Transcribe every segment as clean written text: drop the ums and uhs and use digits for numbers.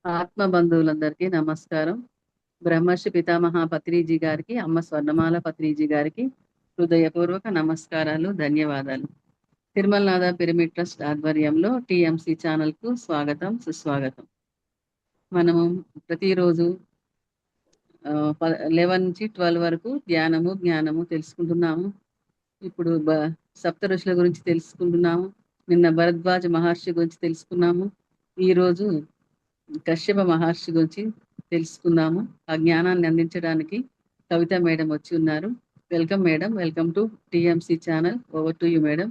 ఆత్మ బంధువులందరికీ నమస్కారం. బ్రహ్మర్షి పితామహ పత్రిజీ గారికి, అమ్మ స్వర్ణమాల పత్రిజీ గారికి హృదయపూర్వక నమస్కారాలు, ధన్యవాదాలు. తిరుమలనాథ పిరమిడ్ ట్రస్ట్ ఆధ్వర్యంలో టిఎంసి ఛానల్ కు స్వాగతం, సుస్వాగతం. మనము ప్రతిరోజు 11 నుంచి 12 వరకు ధ్యానము, జ్ఞానము తెలుసుకుంటున్నాము. ఇప్పుడు సప్త ఋషుల గురించి తెలుసుకుంటున్నాము. నిన్న భరద్వాజ మహర్షి గురించి తెలుసుకున్నాము. ఈరోజు కశ్యప మహర్షి గురించి తెలుసుకుందాము. ఆ జ్ఞానాన్ని అందించడానికి కవిత మేడం వచ్చి ఉన్నారు. Welcome madam, welcome to TMC channel. Over to you madam.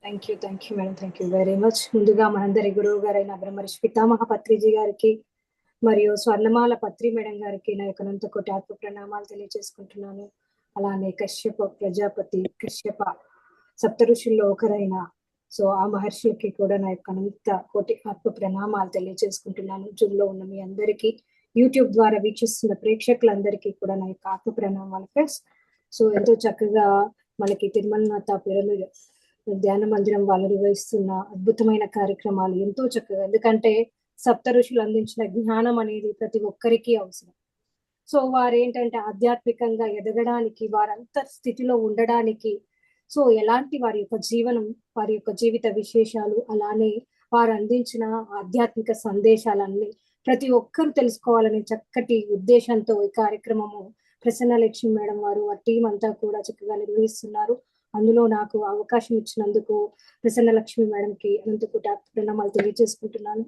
Thank you madam, thank you very much. ముందుగా మనందరి గురువు గారైన బ్రహ్మర్షి పితామహ పత్రిజీ గారికి మరియు స్వర్ణమాల పత్రి మేడం గారికి నా యొక్క అనంత కోటి ఆత్మ ప్రణామాలు తెలియజేసుకుంటున్నాను. అలానే కశ్యప ప్రజాపతి, కశ్యప సప్త ఋషుల్లో ఒకరైన ఆ మహర్షులకి కూడా నా యొక్క అనంత కోటి ఆత్మ ప్రణామాలు తెలియజేసుకుంటున్నాను. జూమ్లో ఉన్న మీ అందరికీ, యూట్యూబ్ ద్వారా వీక్షిస్తున్న ప్రేక్షకులందరికీ కూడా నా యొక్క ఆత్మ ప్రణామాలు ఫ్రెండ్స్. ఎంతో చక్కగా మనకి తిరుమలనాథ పిరమిడ్ ధ్యాన మందిరం వాళ్ళు నిర్వహిస్తున్న అద్భుతమైన కార్యక్రమాలు ఎంతో చక్కగా, ఎందుకంటే సప్త ఋషులు అందించిన జ్ఞానం అనేది ప్రతి ఒక్కరికి అవసరం. వారేంటంటే ఆధ్యాత్మికంగా ఎదగడానికి, వారంత స్థితిలో ఉండడానికి ఎలాంటి వారి యొక్క జీవనం, వారి యొక్క జీవిత విశేషాలు, అలానే వారు అందించిన ఆధ్యాత్మిక సందేశాలన్నీ ప్రతి ఒక్కరు తెలుసుకోవాలనే చక్కటి ఉద్దేశంతో ఈ కార్యక్రమము ప్రసన్న లక్ష్మి మేడం వారు, ఆ టీం అంతా కూడా చక్కగా నిర్వహిస్తున్నారు. అందులో నాకు అవకాశం ఇచ్చినందుకు ప్రసన్న లక్ష్మి మేడంకి అనంతకోటి ప్రణామాలు తెలియజేసుకుంటున్నాను.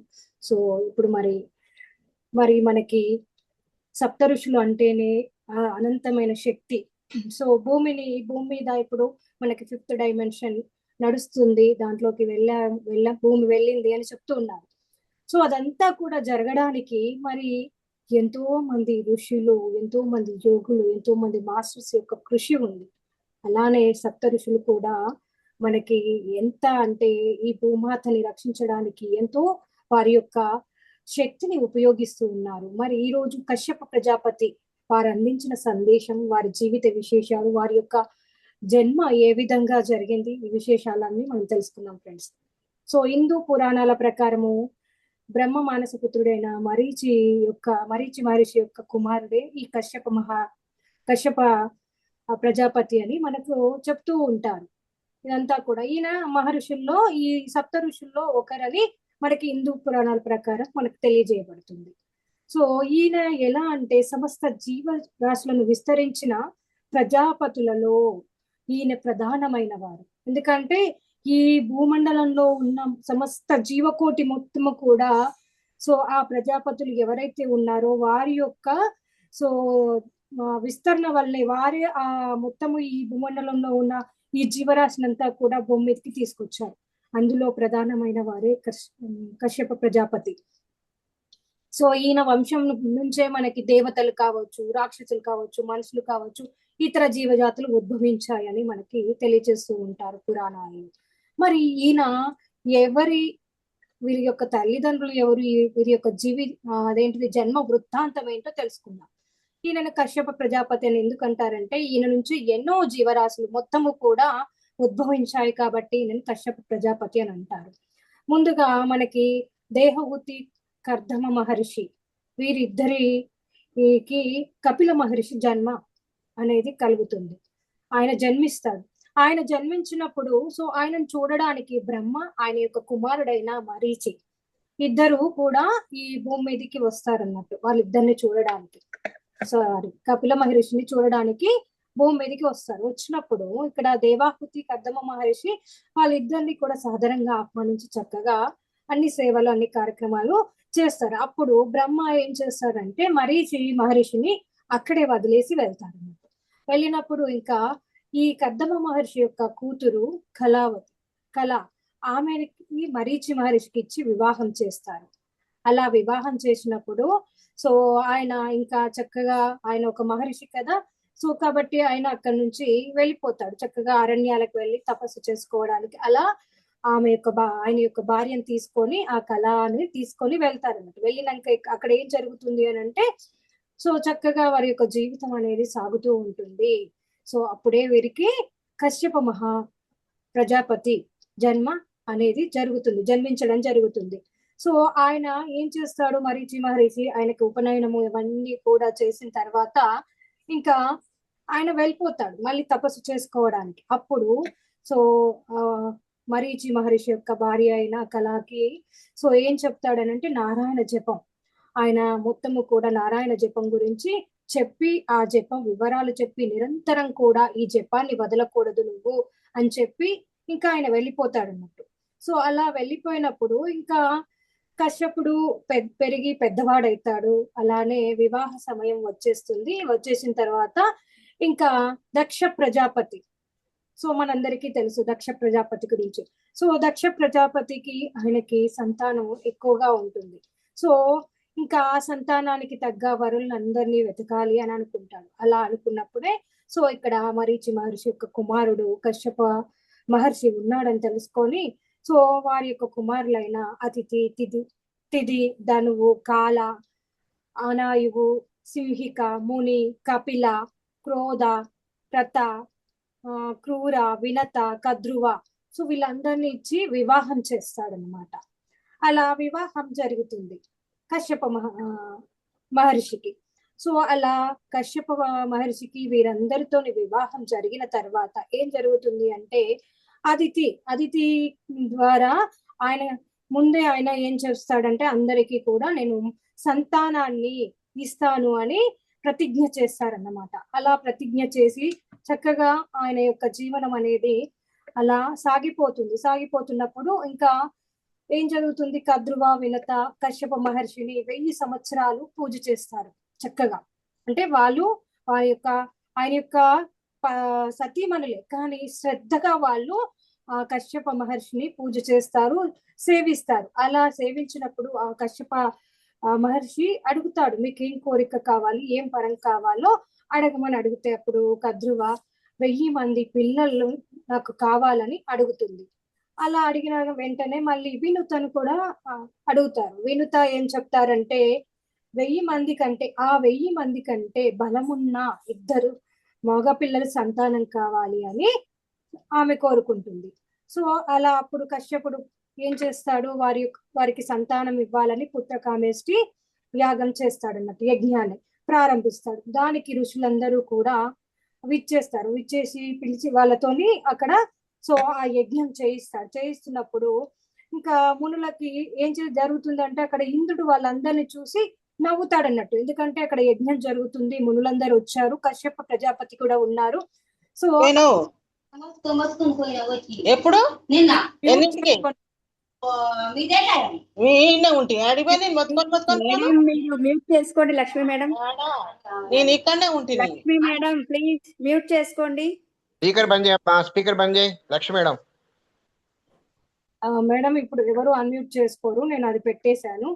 ఇప్పుడు మరి మనకి సప్త ఋషులు అంటేనే అనంతమైన శక్తి. భూమి మీద ఇప్పుడు మనకి 5th డైమెన్షన్ నడుస్తుంది, దాంట్లోకి భూమి వెళ్ళింది అని చెప్తూ ఉన్నారు. అదంతా కూడా జరగడానికి మరి ఎంతో మంది ఋషులు, ఎంతో మంది యోగులు, ఎంతో మంది మాస్టర్స్ యొక్క కృషి ఉంది. అలానే సప్త ఋషులు కూడా మనకి ఎంత అంటే ఈ భూమాతని రక్షించడానికి ఎంతో వారి యొక్క శక్తిని ఉపయోగిస్తూ ఉన్నారు. మరి ఈ రోజు కశ్యప ప్రజాపతి వారు అందించిన సందేశం, వారి జీవిత విశేషాలు, వారి యొక్క జన్మ ఏ విధంగా జరిగింది, ఈ విశేషాలన్నీ మనం తెలుసుకుందాం ఫ్రెండ్స్. హిందూ పురాణాల ప్రకారము బ్రహ్మ మానస పుత్రుడైన మరీచి మహర్షి యొక్క కుమారుడే ఈ కశ్యప ప్రజాపతి అని మనకు చెప్తూ ఉంటారు. ఇదంతా కూడా ఈయన మహర్షుల్లో, ఈ సప్త ఋషుల్లో ఒకరని మనకి హిందూ పురాణాల ప్రకారం మనకు తెలియజేయబడుతుంది. ఈయన ఎలా అంటే సమస్త జీవ రాశులను విస్తరించిన ప్రజాపతులలో ఈయన ప్రధానమైన వారు. ఎందుకంటే ఈ భూమండలంలో ఉన్న సమస్త జీవకోటి మొత్తము కూడా ఆ ప్రజాపతులు ఎవరైతే ఉన్నారో వారి యొక్క విస్తరణ వల్లే వారే ఆ మొత్తము ఈ భూమండలంలో ఉన్న ఈ జీవరాశినంతా కూడా భూమి మీదకి తీసుకొచ్చారు. అందులో ప్రధానమైన వారే కశ్యప ప్రజాపతి. ఈయన వంశం నుంచే మనకి దేవతలు కావచ్చు, రాక్షసులు కావచ్చు, మనుషులు కావచ్చు, ఇతర జీవజాతులు ఉద్భవించాయని మనకి తెలియజేస్తూ ఉంటారు పురాణాలు. మరి ఈయన వీరి యొక్క తల్లిదండ్రులు ఎవరు, వీరి యొక్క జన్మ వృత్తాంతం ఏంటో తెలుసుకుందాం. ఈయనను కశ్యప ప్రజాపతి అని ఎందుకంటారంటే ఈయన నుంచి ఎన్నో జీవరాశులు మొత్తము కూడా ఉద్భవించాయి కాబట్టి ఈయనను కశ్యప ప్రజాపతి అని అంటారు. ముందుగా మనకి దేవహూతి, కర్దమ మహర్షి, వీరిద్దరికి కపిల మహర్షి జన్మ అనేది కలుగుతుంది. ఆయన జన్మిస్తాడు. ఆయన జన్మించినప్పుడు ఆయనను చూడడానికి బ్రహ్మ, ఆయన యొక్క కుమారుడైన మరీచి ఇద్దరు కూడా ఈ భూమి మీదకి వస్తారన్నట్టు. వాళ్ళిద్దరిని చూడడానికి, కపిల మహర్షిని చూడడానికి భూమి మీదకి వస్తారు. వచ్చినప్పుడు ఇక్కడ దేవాహుతి, కర్దమ మహర్షి వాళ్ళిద్దరిని కూడా సాధారణంగా ఆహ్వానించి చక్కగా అన్ని సేవలు, అన్ని కార్యక్రమాలు చేస్తారు. అప్పుడు బ్రహ్మ ఏం చేస్తారంటే మరీచి మహర్షిని అక్కడే వదిలేసి వెళ్తారు. వెళ్ళినప్పుడు ఇంకా ఈ కర్దమ మహర్షి యొక్క కూతురు కళ ఆమెకి మరీచి మహర్షికి ఇచ్చి వివాహం చేస్తారు. అలా వివాహం చేసినప్పుడు ఆయన ఇంకా చక్కగా, ఆయన ఒక మహర్షి కదా, కాబట్టి ఆయన అక్కడి నుంచి వెళ్ళిపోతాడు. చక్కగా అరణ్యాలకు వెళ్ళి తపస్సు చేసుకోవడానికి. అలా ఆయన యొక్క భార్యను తీసుకొని, ఆ కళని తీసుకొని వెళ్తారన్నమాట. వెళ్ళినాక అక్కడ ఏం జరుగుతుంది అని అంటే చక్కగా వారి యొక్క జీవితం అనేది సాగుతూ ఉంటుంది. అప్పుడే వీరికి కశ్యప ప్రజాపతి జన్మించడం జరుగుతుంది. సో ఆయన ఏం చేస్తాడు, మరీచి మహర్షి ఆయనకి ఉపనయనము ఇవన్నీ కూడా చేసిన తర్వాత ఇంకా ఆయన వెళ్ళిపోతాడు మళ్ళీ తపస్సు చేసుకోవడానికి. అప్పుడు సో ఆ మరీచి మహర్షి యొక్క భార్య అయిన కళకి సో ఏం చెప్తాడనంటే నారాయణ జపం, ఆయన మొత్తము కూడా నారాయణ జపం గురించి చెప్పి ఆ జపం వివరాలు చెప్పి నిరంతరం కూడా ఈ జపాన్ని వదలకూడదు నువ్వు అని చెప్పి ఇంకా ఆయన వెళ్ళిపోతాడు అన్నట్టు. సో అలా వెళ్ళిపోయినప్పుడు ఇంకా కశ్యపుడు పెరిగి పెద్దవాడైతాడు. అలానే వివాహ సమయం వచ్చేస్తుంది. వచ్చేసిన తర్వాత ఇంకా దక్ష ప్రజాపతి, సో మనందరికీ తెలుసు దక్ష ప్రజాపతి గురించి. సో దక్ష ప్రజాపతికి ఆయనకి సంతానం ఎక్కువగా ఉంటుంది. సో ఇంకా ఆ సంతానానికి తగ్గ వరులను అందరినీ వెతకాలి అని అనుకుంటాడు. అలా అనుకున్నప్పుడే సో ఇక్కడ మరీచి మహర్షి యొక్క కుమారుడు కశ్యప మహర్షి ఉన్నాడని తెలుసుకొని సో వారి యొక్క కుమారులైన అతిథి, తిది, ధనువు, కాల, అనాయువు, సింహిక, ముని, కపిల, క్రోధ, ప్రత, క్రూర, వినత, కద్రువ, సో వీళ్ళందరినీ ఇచ్చి వివాహం చేస్తాడనమాట. అలా వివాహం జరుగుతుంది కశ్యప మహర్షికి. సో అలా కశ్యప మహర్షికి వీరందరితోని వివాహం జరిగిన తర్వాత ఏం జరుగుతుంది అంటే అదితి ద్వారా ఆయన ముందే ఆయన ఏం చేస్తాడంటే అందరికీ కూడా నేను సంతానాన్ని ఇస్తాను అని ప్రతిజ్ఞ చేస్తారన్నమాట. అలా ప్రతిజ్ఞ చేసి చక్కగా ఆయన యొక్క జీవనం అనేది అలా సాగిపోతున్నప్పుడు ఇంకా ఏం జరుగుతుంది, కద్రువ, వినత కశ్యప మహర్షిని 1000 సంవత్సరాలు పూజ చేస్తారు చక్కగా. అంటే వాళ్ళు ఆయన యొక్క సతీమణులే కానీ శ్రద్ధగా వాళ్ళు ఆ కశ్యప మహర్షిని పూజ చేస్తారు, సేవిస్తారు. అలా సేవించినప్పుడు ఆ కశ్యప మహర్షి అడుగుతాడు మీకేం కోరిక కావాలి, ఏం వరం కావాలో అడగమని అడిగితే అప్పుడు కద్రువ 1000 మంది పిల్లలు నాకు కావాలని అడుగుతుంది. అలా అడిగిన వెంటనే మళ్ళీ వినుతను కూడా అడుగుతారు. వినుత ఏం చెప్తారంటే 1000 మంది కంటే బలమున్న 2 మగపిల్లల సంతానం కావాలి అని ఆమె కోరుకుంటుంది. సో అలా అప్పుడు కశ్యపుడు ఏం చేస్తాడు, వారికి సంతానం ఇవ్వాలని పుత్రకామేష్టి యాగం చేస్తాడు అన్నట్టు, యజ్ఞాన్ని ప్రారంభిస్తాడు. దానికి ఋషులందరూ కూడా విచ్చేసి పిలిచి వాళ్ళతోని అక్కడ సో ఆ యజ్ఞం చేయిస్తున్నప్పుడు ఇంకా మునులకి ఏం జరుగుతుందంటే అక్కడ ఇంద్రుడు వాళ్ళందరినీ చూసి నవ్వుతాడన్నట్టు. ఎందుకంటే అక్కడ యజ్ఞం జరుగుతుంది, మునులందరూ వచ్చారు, కశ్యప ప్రజాపతి కూడా ఉన్నారు. సో ఎప్పుడు మ్యూట్ చేసుకోండి లక్ష్మి మేడం. నేను ఇక్కడనే ఉంటుంది. లక్ష్మి మేడం ప్లీజ్ మ్యూట్ చేసుకోండి. స్పీకర్ బంద్ చేయి లక్ష్మి మేడం. మేడం ఇప్పుడు ఎవరు అన్మ్యూట్ చేసుకోరు, నేను అది పెట్టేశాను.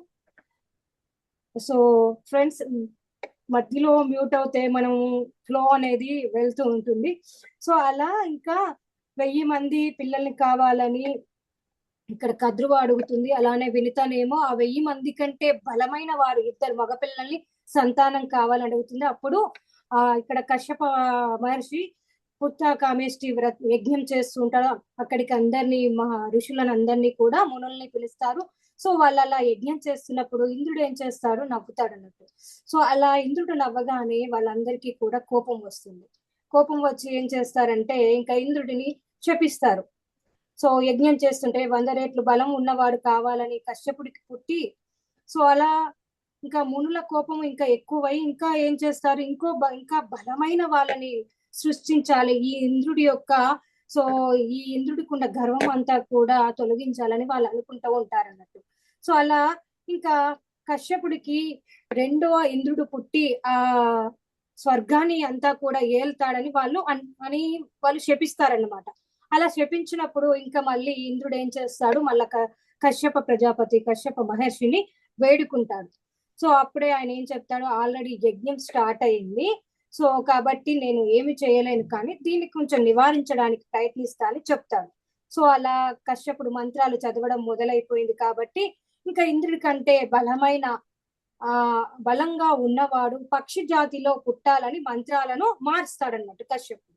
సో ఫ్రెండ్స్ మధ్యలో మ్యూట్ అవుతే మనం ఫ్లో అనేది వెళ్తూ ఉంటుంది. సో అలా ఇంకా 1000 మంది పిల్లల్ని కావాలని ఇక్కడ కద్రువ అడుగుతుంది. అలానే వినితనేమో ఆ 1000 మంది కంటే బలమైన వారు 2 మగపిల్లల్ని సంతానం కావాలని అడుగుతుంది. అప్పుడు ఇక్కడ కశ్యప మహర్షి పుత్రకామేష్టి యజ్ఞం చేస్తూ ఉంటాడు. అక్కడికి అందరినీ ఋషులను అందరినీ కూడా మునుల్ని పిలుస్తారు. సో వాళ్ళు అలా యజ్ఞం చేస్తున్నప్పుడు ఇంద్రుడు ఏం చేస్తాడు, నవ్వుతాడు అన్నట్టు. సో అలా ఇంద్రుడు నవ్వగానే వాళ్ళందరికీ కూడా కోపం వస్తుంది. కోపం వచ్చి ఏం చేస్తారంటే ఇంకా ఇంద్రుడిని శపిస్తారు. సో యజ్ఞం చేస్తుంటే 100 రెట్లు బలం ఉన్నవాడు కావాలని కశ్యపుడికి పుట్టి సో అలా ఇంకా మునుల కోపం ఇంకా ఎక్కువై ఇంకా ఏం చేస్తారు, ఇంకా బలమైన వాళ్ళని సృష్టించాలి, ఈ ఇంద్రుడి యొక్క సో ఈ ఇంద్రుడికి ఉన్న గర్వం అంతా కూడా తొలగించాలని వాళ్ళు అనుకుంటూ ఉంటారు అన్నట్టు. సో అలా ఇంకా కశ్యపుడికి 2వ ఇంద్రుడు పుట్టి ఆ స్వర్గాన్ని అంతా కూడా ఏల్తాడని వాళ్ళు శపిస్తారన్నమాట. అలా శపించినప్పుడు ఇంకా మళ్ళీ ఇంద్రుడు ఏం చేస్తాడు, మళ్ళా కశ్యప ప్రజాపతి కశ్యప మహర్షిని వేడుకుంటాడు. సో అప్పుడే ఆయన ఏం చెప్తాడు, ఆల్రెడీ యజ్ఞం స్టార్ట్ అయింది, సో కాబట్టి నేను ఏమి చేయలేను, కానీ దీన్ని కొంచెం నివారించడానికి ప్రయత్నిస్తా అని చెప్తాడు. సో అలా కశ్యపుడు మంత్రాలు చదవడం మొదలైపోయింది కాబట్టి ఇంకా ఇంద్రుడి కంటే బలంగా ఉన్నవాడు పక్షి జాతిలో పుట్టాలని మంత్రాలను మారుస్తాడన్నట్టు. కశ్యపుడు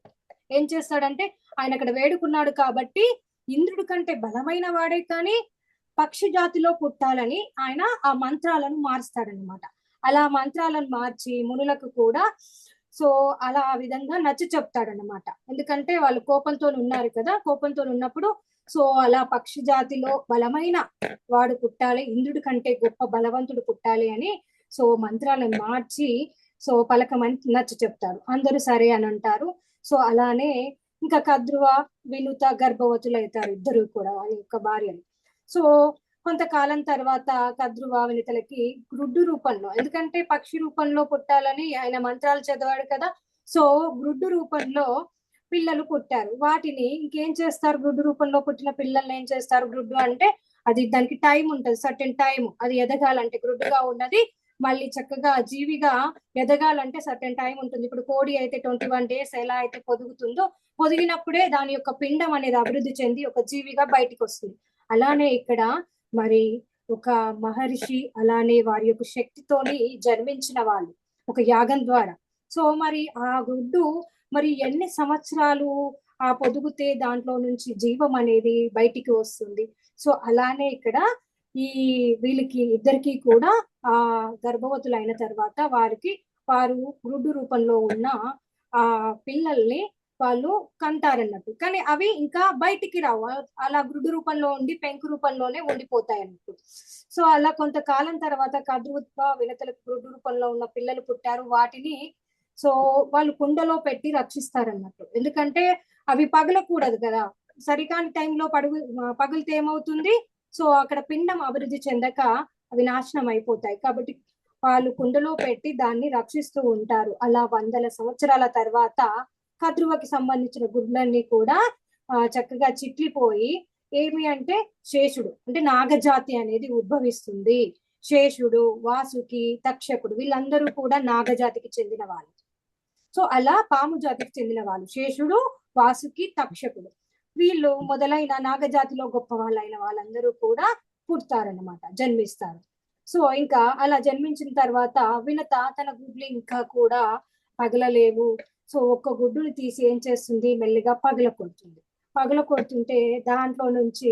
ఏం చేస్తాడంటే ఆయన అక్కడ వేడుకున్నాడు కాబట్టి ఇంద్రుడి కంటే బలమైన వాడే కానీ పక్షి జాతిలో పుట్టాలని ఆయన ఆ మంత్రాలను మారుస్తాడనమాట. అలా మంత్రాలను మార్చి మునులకు కూడా సో అలా ఆ విధంగా నచ్చ చెప్తాడనమాట. ఎందుకంటే వాళ్ళు కోపంతో ఉన్నారు కదా, కోపంతో ఉన్నప్పుడు సో అలా పక్షి జాతిలో బలమైన వాడు పుట్టాలి, ఇంద్రుడి కంటే గొప్ప బలవంతుడు పుట్టాలి అని సో మంత్రాలను మార్చి సో పలకమని నచ్చ చెప్తారు. అందరూ సరే అని అంటారు. సో అలానే ఇంకా కద్రువ వినుత గర్భవతులు అవుతారు, ఇద్దరు కూడా వాళ్ళ యొక్క భార్యలు. సో కొంతకాలం తర్వాత కద్రువ వినితలకి గ్రుడ్డు రూపంలో, ఎందుకంటే పక్షి రూపంలో పుట్టాలని ఆయన మంత్రాలు చదివాడు కదా, సో గ్రుడ్డు రూపంలో పిల్లలు పుట్టారు. వాటిని ఇంకేం చేస్తారు, గ్రుడ్డు రూపంలో పుట్టిన పిల్లల్ని ఏం చేస్తారు, గ్రుడ్డు అంటే అది దానికి టైం ఉంటుంది, సర్టెన్ టైం, అది ఎదగాలంటే గ్రుడ్డుగా ఉన్నది మళ్ళీ చక్కగా జీవిగా ఎదగాలంటే సర్టెన్ టైం ఉంటుంది. ఇప్పుడు కోడి అయితే 21 days ఎలా అయితే పొదుగుతుందో, పొదిగినప్పుడే దాని యొక్క పిండం అనేది అభివృద్ధి చెంది ఒక జీవిగా బయటికి వస్తుంది. అలానే ఇక్కడ మరి ఒక మహర్షి అలానే వారి యొక్క శక్తితోని జన్మించిన వాళ్ళు ఒక యాగం ద్వారా. సో మరి ఆ గుడ్డు మరి ఎన్ని సంవత్సరాలు ఆ పొదుగుతే దాంట్లో నుంచి జీవం అనేది బయటికి వస్తుంది. సో అలానే ఇక్కడ ఈ వీళ్ళకి ఇద్దరికి కూడా ఆ గర్భవతులు అయిన తర్వాత వారు గుడ్డు రూపంలో ఉన్న ఆ పిల్లల్ని వాళ్ళు కంటారన్నట్టు, కానీ అవి ఇంకా బయటికి రావు, అలా గుడ్డు రూపంలో ఉండి పెంకు రూపంలోనే ఉండిపోతాయి అన్నట్టు. సో అలా కొంతకాలం తర్వాత కద్రువ వినతలకు గుడ్డు రూపంలో ఉన్న పిల్లలు పుట్టారు. వాటిని సో వాళ్ళు కుండలో పెట్టి రక్షిస్తారన్నట్టు, ఎందుకంటే అవి పగలకూడదు కదా, సరికాని టైంలో పగిలితే ఏమవుతుంది, సో అక్కడ పిండం అభివృద్ధి చెందక అవి నాశనం అయిపోతాయి. కాబట్టి వాళ్ళు కుండలో పెట్టి దాన్ని రక్షిస్తూ ఉంటారు. అలా 100 సంవత్సరాల తర్వాత కద్రువకి సంబంధించిన గుడ్లన్నీ కూడా చక్కగా చిట్లిపోయి ఏమి అంటే శేషుడు అంటే నాగజాతి అనేది ఉద్భవిస్తుంది. శేషుడు, వాసుకి, తక్షకుడు వీళ్ళందరూ కూడా నాగజాతికి చెందిన వాళ్ళు. సో అలా పాము జాతికి చెందిన వాళ్ళు శేషుడు, వాసుకి, తక్షకుడు వీళ్ళు మొదలైన నాగజాతిలో గొప్ప వాళ్ళైన వాళ్ళందరూ కూడా పుడతారన్నమాట, జన్మిస్తారు. సో ఇంకా అలా జన్మించిన తర్వాత వినత తన గుడ్లు ఇంకా కూడా పగలలేవు. సో ఒక్క గుడ్డుని తీసి ఏం చేస్తుంది, మెల్లిగా పగల కొడుతుంటే దాంట్లో నుంచి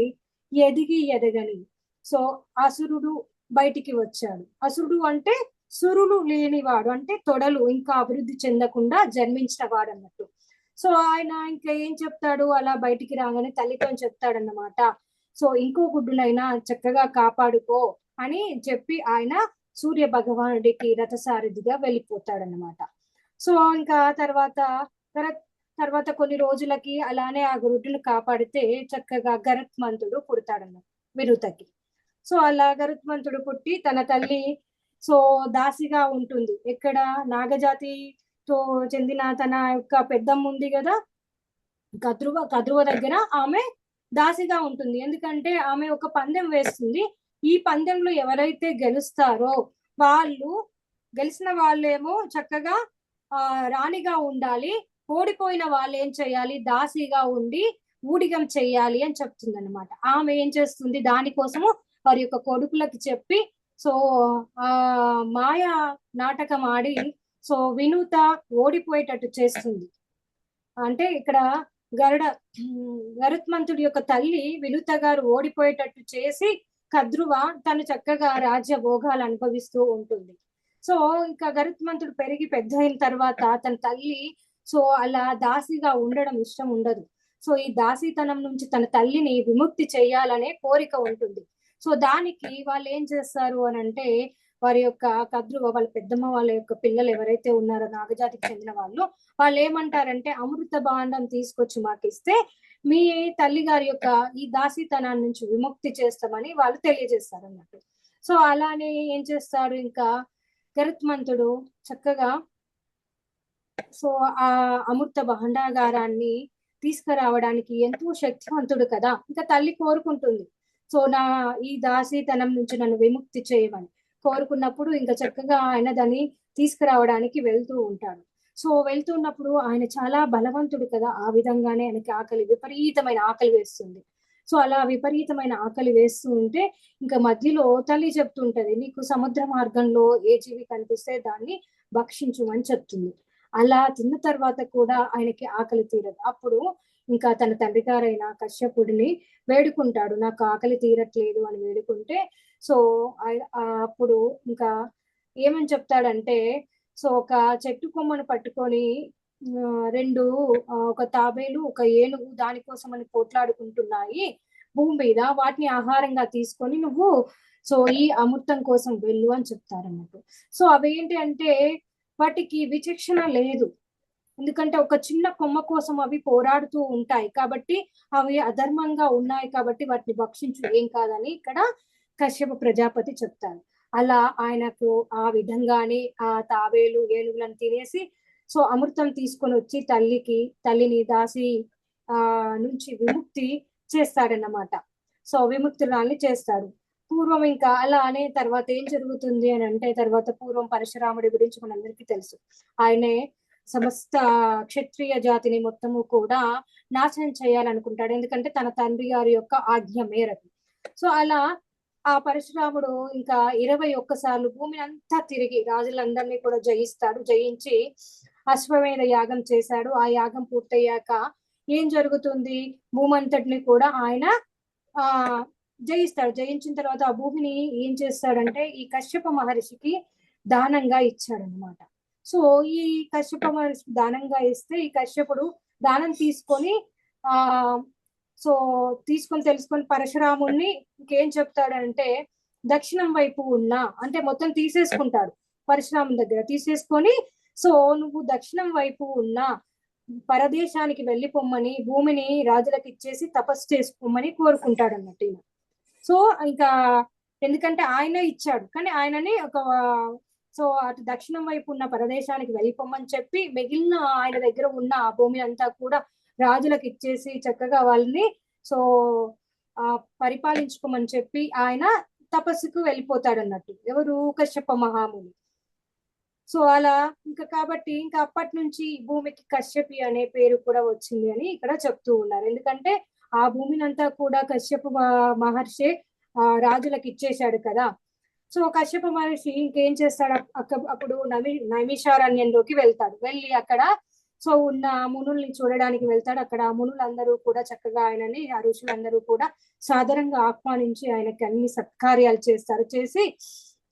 ఎదగని సో అసురుడు బయటికి వచ్చాడు. అసురుడు అంటే సురులు లేనివాడు, అంటే తొడలు ఇంకా అభివృద్ధి చెందకుండా జన్మించిన వాడు అన్నట్టు. సో ఆయన ఇంకా ఏం చెప్తాడు, అలా బయటికి రాగానే తల్లితో చెప్తాడన్నమాట, సో ఇంకో గుడ్డునైనా చక్కగా కాపాడుకో అని చెప్పి ఆయన సూర్య భగవానుడికి రథసారథిగా వెళ్ళిపోతాడన్నమాట. సో ఇంకా తర్వాత కొన్ని రోజులకి అలానే ఆ గుడ్డును కాపాడితే చక్కగా గరుత్మంతుడు పుడతాడన్నమాట వినుతకి. సో అలా గరుత్మంతుడు పుట్టి తన తల్లి సో దాసిగా ఉంటుంది. ఎక్కడ నాగజాతితో చెందిన తన యొక్క పెద్దమ్మ ఉంది కదా కద్రువ దగ్గర ఆమె దాసిగా ఉంటుంది. ఎందుకంటే ఆమె ఒక పందెం వేస్తుంది, ఈ పందెంలో ఎవరైతే గెలుస్తారో గెలిచిన వాళ్ళేమో చక్కగా రాణిగా ఉండాలి, ఓడిపోయిన వాళ్ళు ఏం చేయాలి, దాసిగా ఉండి ఊడిగం చెయ్యాలి అని చెప్తుంది అనమాట. ఆమె ఏం చేస్తుంది, దానికోసము వారి యొక్క కొడుకులకి చెప్పి సో ఆ మాయా నాటకం ఆడి సో వినూత ఓడిపోయేటట్టు చేస్తుంది. అంటే ఇక్కడ గరుత్మంతుడి యొక్క తల్లి వినూత గారు ఓడిపోయేటట్టు చేసి కద్రువ తను చక్కగా రాజ్య భోగాలు అనుభవిస్తూ ఉంటుంది. సో ఇంకా గరుత్మంతుడు పెరిగి పెద్ద అయిన తర్వాత తన తల్లి సో అలా దాసిగా ఉండడం ఇష్టం ఉండదు. సో ఈ దాసీతనం నుంచి తన తల్లిని విముక్తి చేయాలనే కోరిక ఉంటుంది. సో దానికి వాళ్ళు ఏం చేస్తారు అని అంటే వారి యొక్క కద్రువ వాళ్ళ పెద్దమ్మ వాళ్ళ యొక్క పిల్లలు ఎవరైతే ఉన్నారో నాగజాతికి చెందిన వాళ్ళు ఏమంటారంటే అమృత భాండం తీసుకొచ్చి మాకు ఇస్తే మీ తల్లి గారి యొక్క ఈ దాసీతనాన్ని నుంచి విముక్తి చేస్తామని వాళ్ళు తెలియజేస్తారు అన్నట్టు. సో అలానే ఏం చేస్తాడు, ఇంకా గరుత్మంతుడు చక్కగా సో ఆ అమృత భాండాగారాన్ని తీసుకురావడానికి ఎంతో శక్తివంతుడు కదా, ఇంకా తల్లి కోరుకుంటుంది సో ఈ దాసీతనం నుంచి నన్ను విముక్తి చేయమని కోరుకున్నప్పుడు ఇంకా చక్కగా ఆయన దాన్ని తీసుకురావడానికి వెళ్తూ ఉంటాడు. సో వెళ్తున్నప్పుడు ఆయన చాలా బలవంతుడు కదా, ఆ విధంగానే ఆయనకి విపరీతమైన ఆకలి వేస్తుంది. సో అలా విపరీతమైన ఆకలి వేస్తూ ఉంటే ఇంకా మధ్యలో తల్లి చెప్తుంటది, నీకు సముద్ర మార్గంలో ఏ జీవి కనిపిస్తే దాన్ని భక్షించు అని చెప్తుంది. అలా తిన్న తర్వాత కూడా ఆయనకి ఆకలి తీరదు. అప్పుడు ఇంకా తన తండ్రి గారైన కశ్యపుడిని వేడుకుంటాడు, నాకు ఆకలి తీరట్లేదు అని వేడుకుంటే సో అప్పుడు ఇంకా ఏమని చెప్తాడంటే సో ఒక చెట్టు కొమ్మను పట్టుకొని రెండు ఒక తాబేలు ఒక ఏనుగు దానికోసమని పోట్లాడుకుంటున్నాయి భూమి మీద, వాటిని ఆహారంగా తీసుకొని నువ్వు సో ఈ అమృతం కోసం వెళ్ళు అని చెప్తారన్నట్టు. సో అవేంటి అంటే వాటికి విచక్షణ లేదు, ఎందుకంటే ఒక చిన్న కొమ్మ కోసం అవి పోరాడుతూ ఉంటాయి కాబట్టి అవి అధర్మంగా ఉన్నాయి కాబట్టి వాటిని భక్షించు, ఏం కాదని ఇక్కడ కశ్యప ప్రజాపతి చెప్తారు. అలా ఆయనకు ఆ విధంగానే ఆ తాబేలు ఏనుగులను తినేసి సో అమృతం తీసుకొని వచ్చి తల్లిని దాసి నుంచి విముక్తి చేస్తాడన్నమాట. సో విముక్తురాల్ని చేస్తాడు. పూర్వం ఇంకా అలా అనే తర్వాత ఏం జరుగుతుంది అని అంటే తర్వాత పూర్వం పరశురాముడి గురించి మనందరికీ తెలుసు. ఆయనే సమస్త క్షత్రియ జాతిని మొత్తము కూడా నాశనం చేయాలనుకుంటాడు, ఎందుకంటే తన తండ్రి గారి యొక్క ఆజ్ఞ మేరకు. సో అలా ఆ పరశురాముడు ఇంకా 21 సార్లు భూమిని అంతా తిరిగి రాజులందరినీ కూడా జయించి అశ్వమేధ యాగం చేశాడు. ఆ యాగం పూర్తయ్యాక ఏం జరుగుతుంది, భూమంతటిని కూడా ఆయన జయిస్తాడు. జయించిన తర్వాత ఆ భూమిని ఏం చేస్తాడంటే ఈ కశ్యప మహర్షికి దానంగా ఇచ్చాడనమాట. సో ఈ కశ్యప మహర్షికి దానంగా ఇస్తే ఈ కశ్యపుడు దానం తీసుకొని తెలుసుకొని పరశురాముణ్ణి ఇంకేం చెప్తాడంటే దక్షిణం వైపు అంటే మొత్తం తీసేసుకుంటాడు పరశురాముని దగ్గర తీసేసుకొని, సో నువ్వు దక్షిణం వైపు ఉన్న పరదేశానికి వెళ్ళిపోమ్మని భూమిని రాజులకు ఇచ్చేసి తపస్సు చేసుకోమని కోరుకుంటాడు అన్నట్టు. సో ఇంకా ఎందుకంటే ఆయన ఇచ్చాడు కానీ ఆయనని సో అటు దక్షిణం వైపు ఉన్న ప్రదేశానికి వెళ్ళిపోమని చెప్పి మిగిలిన ఆయన దగ్గర ఉన్న ఆ భూమి అంతా కూడా రాజులకు ఇచ్చేసి చక్కగా వాళ్ళని సో పరిపాలించుకోమని చెప్పి ఆయన తపస్సుకు వెళ్ళిపోతాడు అన్నట్టు. ఎవరు? కశ్యప మహాముని. సో అలా ఇంకా కాబట్టి ఇంకా అప్పటి నుంచి భూమికి కశ్యపి అనే పేరు కూడా వచ్చింది అని ఇక్కడ చెప్తూ ఉన్నారు. ఎందుకంటే ఆ భూమిని అంతా కూడా కశ్యప మహర్షి రాజులకు ఇచ్చేశాడు కదా. సో కశ్యప మహర్షి ఇంకేం చేస్తాడు, అప్పుడు నైమిషారణ్యంలోకి వెళ్తాడు. వెళ్ళి అక్కడ సో ఉన్న మునుల్ని చూడడానికి వెళ్తాడు. అక్కడ మునులందరూ కూడా చక్కగా ఆయనని ఆ ఋషులందరూ కూడా సాధారణంగా ఆహ్వానించి ఆయనకి అన్ని సత్కార్యాలు చేసి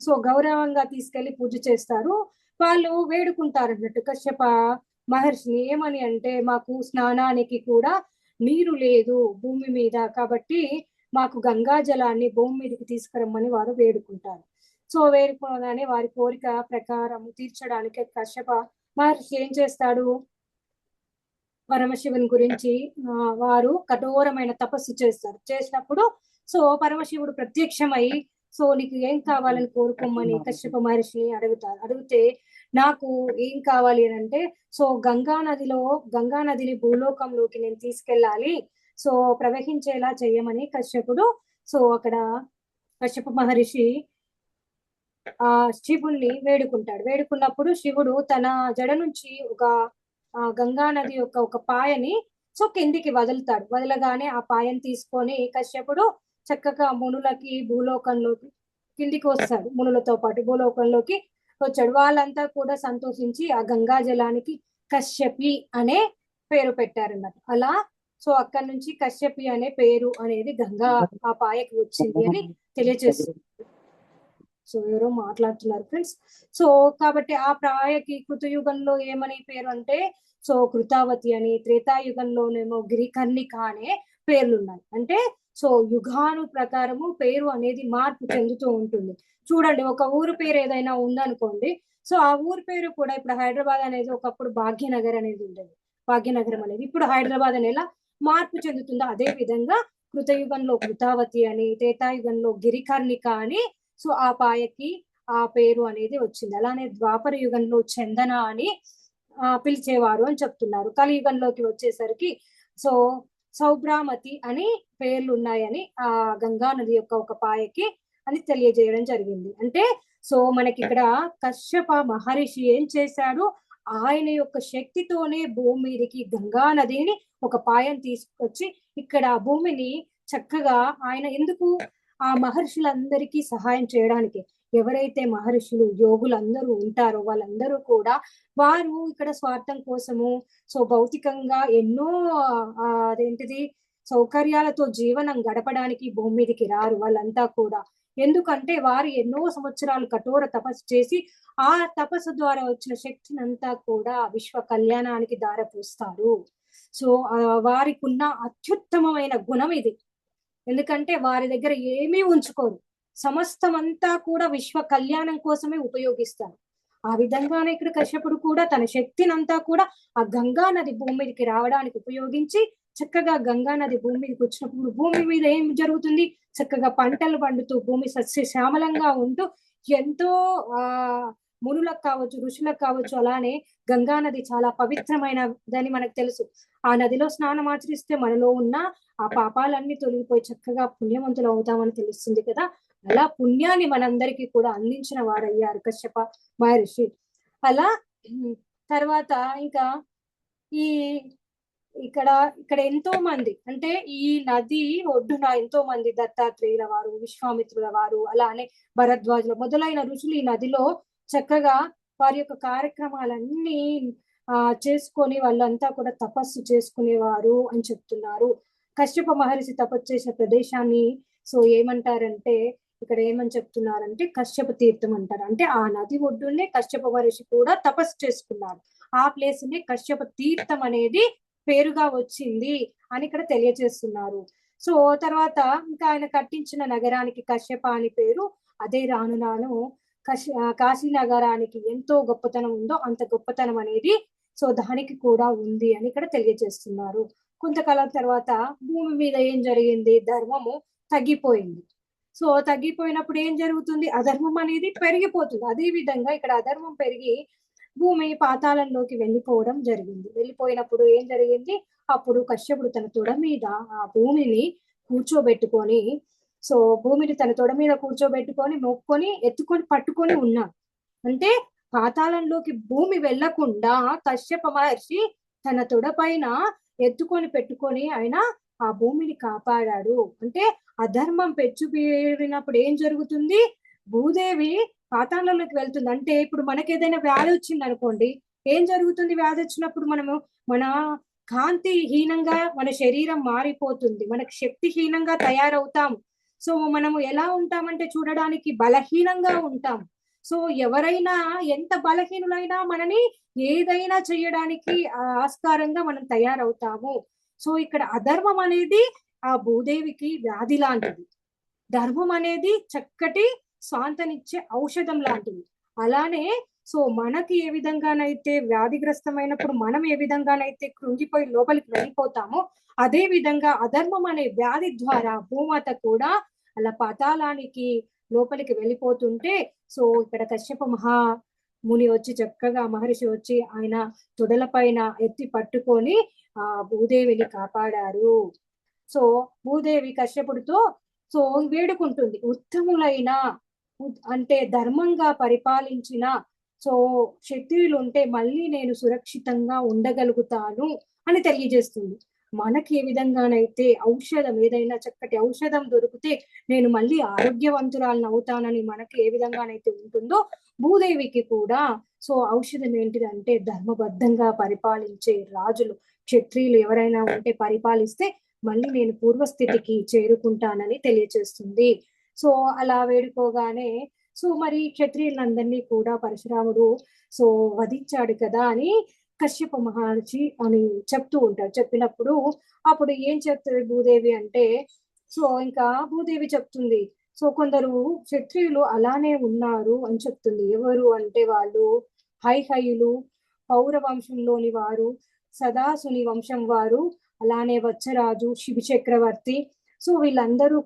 సో గౌరవంగా తీసుకెళ్లి పూజ చేస్తారు. వాళ్ళు వేడుకుంటారు అన్నట్టు కశ్యప మహర్షిని ఏమని అంటే మాకు స్నానానికి కూడా నీరు లేదు భూమి మీద, కాబట్టి మాకు గంగా జలాన్ని భూమి మీదకి తీసుకురమ్మని వారు వేడుకుంటారు. సో వేడుకోగానే వారి కోరిక ప్రకారం తీర్చడానికి కశ్యప మహర్షి ఏం చేస్తాడు, పరమశివుని గురించి వారు కఠోరమైన తపస్సు చేస్తారు. చేసినప్పుడు సో పరమశివుడు ప్రత్యక్షమై సో నీకు ఏం కావాలని కోరుకోమని కశ్యప మహర్షిని అడిగితే నాకు ఏం కావాలి అని అంటే సో గంగా నదిని భూలోకంలోకి నేను తీసుకెళ్ళాలి, సో ప్రవహించేలా చేయమని కశ్యపుడు సో అక్కడ కశ్యప మహర్షి శివుణ్ణి వేడుకున్నప్పుడు శివుడు తన జడ నుంచి ఒక గంగా నది యొక్క ఒక పాయని సో కిందికి వదులుతాడు. వదలగానే ఆ పాయని తీసుకొని కశ్యపుడు చక్కగా మునులకి భూలోకంలోకి కిందికి వస్తాడు. మునులతో పాటు భూలోకంలోకి వచ్చాడు. వాళ్ళంతా కూడా సంతోషించి ఆ గంగా జలానికి కశ్యపి అనే పేరు పెట్టారన్నమాట. అలా సో అక్కడి నుంచి కశ్యపి అనే పేరు అనేది గంగా ఆ పాయకి వచ్చింది అని తెలియజేస్తుంది. సో ఎవరో మాట్లాడుతున్నారు ఫ్రెండ్స్. సో కాబట్టి ఆ పాయకి కృతయుగంలో ఏమని పేరు అంటే సో కృతావతి అని, త్రేతాయుగంలోనేమో గిరికర్ణిక అనే పేర్లు ఉన్నాయి. అంటే సో యుగాను ప్రకారము పేరు అనేది మార్పు చెందుతూ ఉంటుంది. చూడండి, ఒక ఊరు పేరు ఏదైనా ఉందనుకోండి, సో ఆ ఊరు పేరు కూడా ఇప్పుడు హైదరాబాద్ అనేది ఒకప్పుడు భాగ్యనగర్ అనేది ఉండేది. భాగ్యనగరం అనేది ఇప్పుడు హైదరాబాద్ అని ఎలా మార్పు చెందుతుందో అదే విధంగా కృతయుగంలో కృతావతి అని, త్రేతాయుగంలో గిరికర్ణిక అని సో ఆ పాయకి ఆ పేరు అనేది వచ్చింది. అలానే ద్వాపర యుగంలో చందన అని పిలిచేవారు అని చెప్తున్నారు. కలియుగంలోకి వచ్చేసరికి సో సౌబ్రామతి అని పేర్లు ఉన్నాయని ఆ గంగా నది యొక్క ఒక పాయకి అని తెలియజేయడం జరిగింది. అంటే సో మనకి ఇక్కడ కశ్యప మహర్షి ఏం చేశాడు, ఆయన యొక్క శక్తితోనే భూమి మీదకి గంగా నదిని ఒక పాయం తీసుకొచ్చి ఇక్కడ భూమిని చక్కగా ఆయన ఎందుకు ఆ మహర్షులందరికీ సహాయం చేయడానికి, ఎవరైతే మహర్షులు యోగులు అందరూ ఉంటారో వాళ్ళందరూ కూడా వారు ఇక్కడ స్వార్థం కోసము సో భౌతికంగా ఎన్నో అదేంటిది సౌకర్యాలతో జీవనం గడపడానికి భూమి మీదకి రారు వాళ్ళంతా కూడా. ఎందుకంటే వారు ఎన్నో సంవత్సరాలు కఠోర తపస్సు చేసి ఆ తపస్సు ద్వారా వచ్చిన శక్తిని అంతా కూడా విశ్వ కళ్యాణానికి దారపోస్తారు. సో వారికి ఉన్న అత్యుత్తమమైన గుణం ఇది. ఎందుకంటే వారి దగ్గర ఏమీ ఉంచుకోరు, సమస్తం అంతా కూడా విశ్వ కళ్యాణం కోసమే ఉపయోగిస్తారు. ఆ విధంగానే ఇక్కడ కశ్యపుడు కూడా తన శక్తిని అంతా కూడా ఆ గంగా నది భూమి మీదకి రావడానికి ఉపయోగించి చక్కగా గంగా నది భూమి మీదకి వచ్చినప్పుడు భూమి మీద ఏం జరుగుతుంది, చక్కగా పంటలు పండుతూ భూమి సస్యశ్యామలంగా ఉంటూ ఎంతో మునులకు కావచ్చు ఋషులకు కావచ్చు అలానే గంగా నది చాలా పవిత్రమైనదని మనకు తెలుసు. ఆ నదిలో స్నానం ఆచరిస్తే మనలో ఉన్న ఆ పాపాలన్నీ తొలగిపోయి చక్కగా పుణ్యవంతులు అవుతామని తెలుస్తుంది కదా. అలా పుణ్యాన్ని మనందరికీ కూడా అందించిన వారయ్యారు కశ్యప మహర్షి. అలా తర్వాత ఇంకా ఈ ఇక్కడ ఎంతో మంది అంటే ఈ నది ఒడ్డున ఎంతో మంది దత్తాత్రేయుల వారు, విశ్వామిత్రుల వారు, అలానే భరద్వాజుల మొదలైన ఋషులు ఈ నదిలో చక్కగా వారి యొక్క కార్యక్రమాలన్నీ చేసుకొని వాళ్ళంతా కూడా తపస్సు చేసుకునేవారు అని చెప్తున్నారు. కశ్యప మహర్షి తపస్సు చేసిన ప్రదేశాన్ని సో ఏమంటారంటే ఇక్కడ ఏమని చెప్తున్నారంటే కశ్యప తీర్థం అంటారు. అంటే ఆ నది ఒడ్డునే కశ్యప మహర్షి కూడా తపస్సు చేసుకున్నారు. ఆ ప్లేస్ ని కశ్యప తీర్థం అనేది పేరుగా వచ్చింది అని ఇక్కడ తెలియజేస్తున్నారు. సో తర్వాత ఇంకా ఆయన కట్టించిన నగరానికి కశ్యప అని పేరు. అదే రాను రాను కాశీ నగరానికి ఎంతో గొప్పతనం ఉందో అంత గొప్పతనం అనేది సో దానికి కూడా ఉంది అని ఇక్కడ తెలియజేస్తున్నారు. కొంతకాలం తర్వాత భూమి మీద ఏం జరిగింది, ధర్మము తగ్గిపోయింది. సో తగ్గిపోయినప్పుడు ఏం జరుగుతుంది, అధర్మం అనేది పెరిగిపోతుంది. అదే విధంగా ఇక్కడ అధర్మం పెరిగి భూమి పాతాళంలోకి వెళ్ళిపోవడం జరిగింది. వెళ్ళిపోయినప్పుడు ఏం జరిగింది, అప్పుడు కశ్యపుడు తన తొడ మీద ఆ భూమిని కూర్చోబెట్టుకొని సో భూమిని తన తొడ మీద కూర్చోబెట్టుకొని మొక్కుకొని ఎత్తుకొని పట్టుకొని ఉన్నాడు. అంటే పాతాళంలోకి భూమి వెళ్లకుండా కశ్యప మహర్షి తన తొడ పైన ఎత్తుకొని పెట్టుకొని ఆయన ఆ భూమిని కాపాడాడు. అంటే అధర్మం పెచ్చుపీరినప్పుడు ఏం జరుగుతుంది, భూదేవి పాతాళంలోకి వెళ్తుంది. అంటే ఇప్పుడు మనకి ఏదైనా వ్యాధి వచ్చింది అనుకోండి, ఏం జరుగుతుంది, వ్యాధి వచ్చినప్పుడు మనము మన కాంతి హీనంగా మన శరీరం మారిపోతుంది, మనకి శక్తిహీనంగా తయారవుతాము. సో మనము ఎలా ఉంటామంటే చూడడానికి బలహీనంగా ఉంటాం. సో ఎవరైనా ఎంత బలహీనులైనా మనని ఏదైనా చేయడానికి ఆస్కారంగా మనం తయారవుతాము. సో ఇక్కడ అధర్మం అనేది ఆ భూదేవికి వ్యాధి లాంటిది, ధర్మం అనేది చక్కటి స్వాంతనిచ్చే ఔషధం లాంటిది. అలానే సో మనకి ఏ విధంగానైతే వ్యాధిగ్రస్తమైనప్పుడు మనం ఏ విధంగానైతే కృంగిపోయి లోపలికి వెళ్ళిపోతామో అదే విధంగా అధర్మం అనే వ్యాధి ద్వారా భూమాత కూడా అలా పాతాళానికి లోపలికి వెళ్ళిపోతుంటే సో ఇక్కడ కశ్యప మహాముని వచ్చి చక్కగా మహర్షి వచ్చి ఆయన తొడల పైన ఎత్తి పట్టుకొని ఆ భూదేవిని కాపాడారు. సో భూదేవి కశ్యపుడితో సో వేడుకుంటుంది, ఉత్తములైన అంటే ధర్మంగా పరిపాలించిన సో క్షత్రియులు ఉంటే మళ్ళీ నేను సురక్షితంగా ఉండగలుగుతాను అని తెలియజేస్తుంది. మనకి ఏ విధంగానైతే ఔషధం ఏదైనా చక్కటి ఔషధం దొరికితే నేను మళ్ళీ ఆరోగ్యవంతురాలను అవుతానని మనకి ఏ విధంగానైతే ఉంటుందో భూదేవికి కూడా సో ఔషధం ఏంటిదంటే ధర్మబద్ధంగా పరిపాలించే రాజులు క్షత్రియులు ఎవరైనా ఉంటే పరిపాలిస్తే మళ్ళీ నేను పూర్వస్థితికి చేరుకుంటానని తెలియజేస్తుంది. సో అలా వేడుకోగానే సో మరి క్షత్రియులందరినీ కూడా పరశురాముడు సో వధించాడు కదా అని కశ్యప మహర్షి అని చెప్తూ ఉంటారు. చెప్పినప్పుడు అప్పుడు ఏం చెప్తుంది భూదేవి అంటే సో ఇంకా భూదేవి చెప్తుంది సో కొందరు క్షత్రియులు అలానే ఉన్నారు అని చెప్తుంది. ఎవరు అంటే వాళ్ళు హైహయులు, పౌర వంశంలోని వారు, సదాసుని వంశం వారు, అలానే వచ్చరాజు, శిబి చక్రవర్తి, సో వీళ్ళందరూ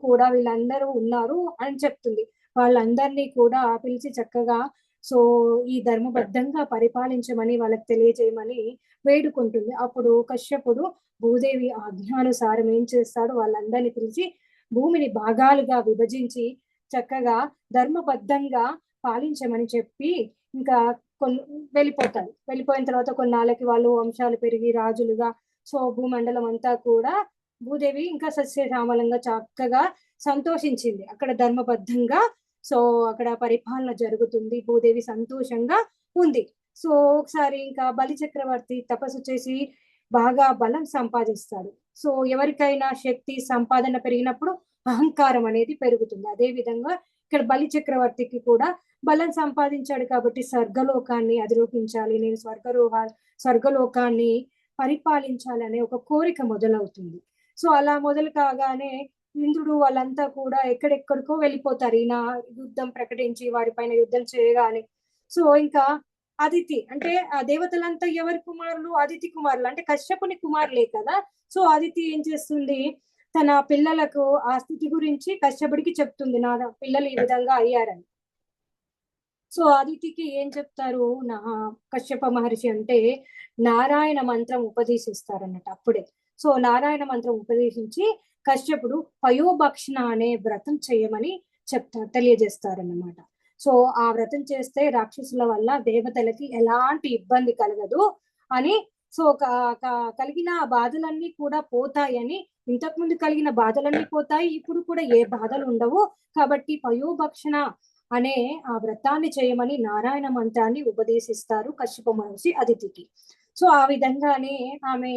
ఉన్నారు అని చెప్తుంది. వాళ్ళందరినీ కూడా పిలిచి చక్కగా సో ఈ ధర్మబద్ధంగా పరిపాలించమని వాళ్ళకి తెలియజేయమని వేడుకుంటుంది. అప్పుడు కశ్యపుడు భూదేవి ఆజ్ఞానుసారం ఏం చేస్తాడు, వాళ్ళందరినీ పిలిచి భూమిని భాగాలుగా విభజించి చక్కగా ధర్మబద్ధంగా పాలించమని చెప్పి ఇంకా వెళ్ళిపోతారు. వెళ్ళిపోయిన తర్వాత కొన్నాళ్ళకి వాళ్ళు వంశాలు పెరిగి రాజులుగా సో భూమండలం అంతా కూడా భూదేవి ఇంకా సస్యశ్యామలంగా చక్కగా సంతోషించింది. అక్కడ ధర్మబద్ధంగా సో అక్కడ పరిపాలన జరుగుతుంది, భూదేవి సంతోషంగా ఉంది. సో ఒకసారి ఇంకా బలి చక్రవర్తి తపస్సు చేసి బాగా బలం సంపాదిస్తాడు. సో ఎవరికైనా శక్తి సంపాదన పెరిగినప్పుడు అహంకారం అనేది పెరుగుతుంది. అదే విధంగా ఇక్కడ బలి చక్రవర్తికి కూడా బలం సంపాదించాడు కాబట్టి స్వర్గలోకాన్ని అధిరోహించాలి, నేను స్వర్గలోకాన్ని పరిపాలించాలి అనే ఒక కోరిక మొదలవుతుంది. సో అలా మొదలు కాగానే ఇంద్రుడు వాళ్ళంతా కూడా ఎక్కడెక్కడికో వెళ్ళిపోతారు ఈయన యుద్ధం ప్రకటించి వారిపైన యుద్ధం చేయగానే. సో ఇంకా అదితి అంటే ఆ దేవతలంతా ఎవరి కుమారులు? అదితి కుమారులు, అంటే కశ్యపుని కుమారులే కదా. సో అదితి ఏం చేస్తుంది, తన పిల్లలకు ఆ స్థితి గురించి కశ్యపుడికి చెప్తుంది, నా పిల్లలు ఈ విధంగా అయ్యారని. సో అదితికి ఏం చెప్తారు నా కశ్యప మహర్షి అంటే నారాయణ మంత్రం ఉపదేశిస్తారన్నట్టు అప్పుడే. సో నారాయణ మంత్రం ఉపదేశించి కశ్యపుడు పయోభక్షణ అనే వ్రతం చేయమని తెలియజేస్తారన్నమాట. సో ఆ వ్రతం చేస్తే రాక్షసుల వల్ల దేవతలకి ఎలాంటి ఇబ్బంది కలగదు అని, సో కలిగిన బాధలన్నీ కూడా పోతాయని, ఇంతకుముందు కలిగిన బాధలన్నీ పోతాయి, ఇప్పుడు కూడా ఏ బాధలు ఉండవు కాబట్టి పయోభక్షణ అనే ఆ వ్రతాన్ని చేయమని నారాయణ మంత్రాన్ని ఉపదేశిస్తారు కశ్యప మహర్షి అదితికి. సో ఆ విధంగానే ఆమె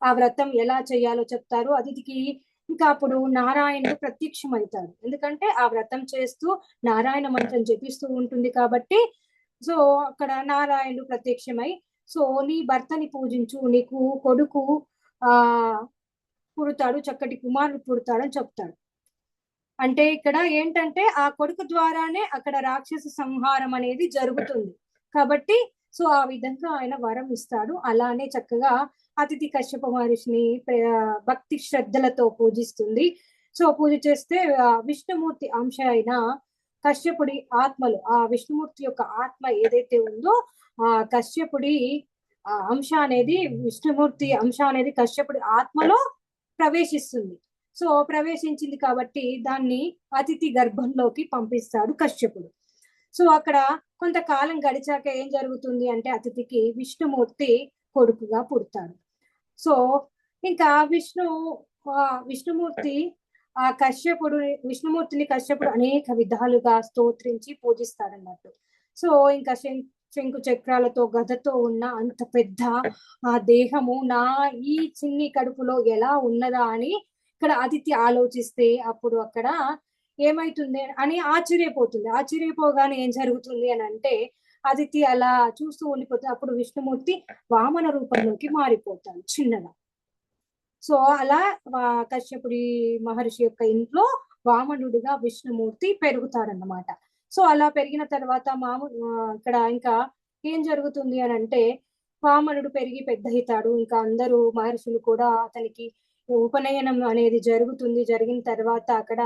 ఆ వ్రతం ఎలా చేయాలో చెప్తారు అదితికి. ఇంకా అప్పుడు నారాయణుడు ప్రత్యక్షమవుతాడు, ఎందుకంటే ఆ వ్రతం చేస్తూ నారాయణ మంత్రం జపిస్తూ ఉంటుంది కాబట్టి. సో అక్కడ నారాయణుడు ప్రత్యక్షమై, సో నీ భర్తని పూజించు, నీకు కొడుకు పుడతాడు, చక్కటి కుమారుడు పుడతాడని చెప్తాడు. అంటే ఇక్కడ ఏంటంటే ఆ కొడుకు ద్వారానే అక్కడ రాక్షస సంహారం అనేది జరుగుతుంది కాబట్టి సో ఆ విధంగా ఆయన వరం ఇస్తాడు. అలానే చక్కగా అతిథి కశ్యప మహర్షిని భక్తి శ్రద్ధలతో పూజిస్తుంది. సో పూజ చేస్తే విష్ణుమూర్తి అంశ అయిన కశ్యపుడి ఆత్మలు, ఆ విష్ణుమూర్తి యొక్క ఆత్మ ఏదైతే ఉందో ఆ కశ్యపుడి అంశ అనేది, విష్ణుమూర్తి అంశ అనేది కశ్యపుడి ఆత్మలో ప్రవేశిస్తుంది. సో ప్రవేశించింది కాబట్టి దాన్ని అతిథి గర్భంలోకి పంపిస్తాడు కశ్యపుడు. సో అక్కడ కొంతకాలం గడిచాక ఏం జరుగుతుంది అంటే అతిథికి విష్ణుమూర్తి కొడుకుగా పుడతాడు. సో ఇంకా విష్ణుమూర్తి ఆ విష్ణుమూర్తిని కశ్యపుడు అనేక విధాలుగా స్తోత్రించి పూజిస్తాడన్నట్టు. సో ఇంకా శంకు చక్రాలతో గదతో ఉన్న అంత పెద్ద ఆ దేహము నా ఈ చిన్ని కడుపులో ఎలా ఉన్నదా అని ఇక్కడ అతిథి ఆలోచిస్తే అప్పుడు అక్కడ ఏమైతుంది అని ఆశ్చర్యపోతుంది. ఆశ్చర్యపోగానే ఏం జరుగుతుంది అని అంటే అదితి అలా చూస్తూ ఉండిపోతుంది. అప్పుడు విష్ణుమూర్తి వామన రూపంలోకి మారిపోతాడు చిన్నగా. సో అలా కశ్యపుడి మహర్షి యొక్క ఇంట్లో వామనుడిగా విష్ణుమూర్తి పెరుగుతాడన్నమాట. సో అలా పెరిగిన తర్వాత ఇక్కడ ఇంకా ఏం జరుగుతుంది అని అంటే వామనుడు పెరిగి పెద్ద అవుతాడు. ఇంకా అందరూ మహర్షులు కూడా అతనికి ఉపనయనం అనేది జరుగుతుంది. జరిగిన తర్వాత అక్కడ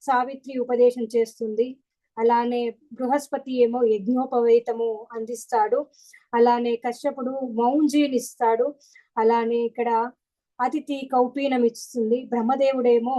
సావిత్రి ఉపదేశం చేస్తుంది. అలానే బృహస్పతి ఏమో యజ్ఞోపవేతము అందిస్తాడు. అలానే కశ్యపుడు మౌంజీని ఇస్తాడు. అలానే ఇక్కడ అతిథి కౌపీనం ఇస్తుంది. బ్రహ్మదేవుడేమో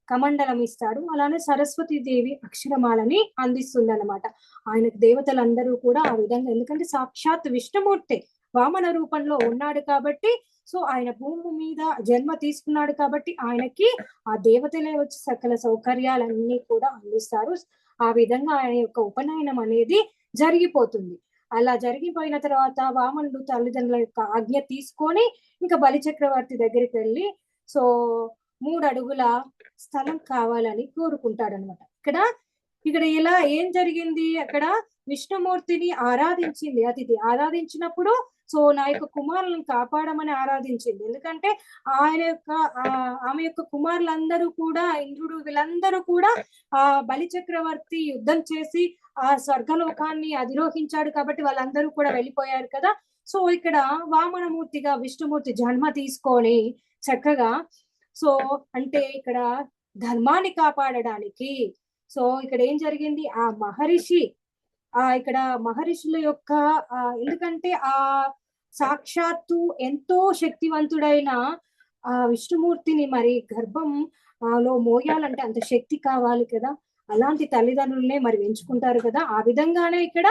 కమండలం ఇస్తాడు. అలానే సరస్వతి దేవి అక్షరమాలని అందిస్తుంది అన్నమాట. ఆయనకు దేవతలందరూ కూడా ఆ విధంగా, ఎందుకంటే సాక్షాత్ విష్ణుమూర్తి వామన రూపంలో ఉన్నాడు కాబట్టి, సో ఆయన భూమి మీద జన్మ తీసుకున్నాడు కాబట్టి ఆయనకి ఆ దేవతలే వచ్చి సకల సౌకర్యాలన్నీ కూడా అందిస్తారు. ఆ విధంగా ఆయన యొక్క ఉపనయనం అనేది జరిగిపోతుంది. అలా జరిగిపోయిన తర్వాత వామనుడు తల్లిదండ్రుల యొక్క ఆజ్ఞ తీసుకొని ఇంకా బలి చక్రవర్తి దగ్గరికి వెళ్ళి సో 3 అడుగుల స్థలం కావాలని కోరుకుంటాడు అనమాట. ఇక్కడ ఇలా ఏం జరిగింది, అక్కడ విష్ణుమూర్తిని ఆరాధించింది అతిథి. ఆరాధించినప్పుడు సో నా యొక్క కుమారులను కాపాడమని ఆరాధించింది. ఎందుకంటే ఆమె యొక్క కుమారులందరూ కూడా, ఇంద్రుడు వీళ్ళందరూ కూడా ఆ బలి చక్రవర్తి యుద్ధం చేసి ఆ స్వర్గలోకాన్ని అధిరోహించాడు కాబట్టి వాళ్ళందరూ కూడా వెళ్ళిపోయారు కదా. సో ఇక్కడ వామనమూర్తిగా విష్ణుమూర్తి జన్మ తీసుకొని చక్కగా సో అంటే ఇక్కడ ధర్మాన్ని కాపాడడానికి సో ఇక్కడ ఏం జరిగింది, ఆ మహర్షి ఇక్కడ మహర్షుల యొక్క ఎందుకంటే ఆ సాక్షాత్తు ఎంతో శక్తివంతుడైన ఆ విష్ణుమూర్తిని మరి గర్భం లో మోయాలంటే అంత శక్తి కావాలి కదా. అలాంటి తల్లిదండ్రులనే మరి ఎంచుకుంటారు కదా. ఆ విధంగానే ఇక్కడ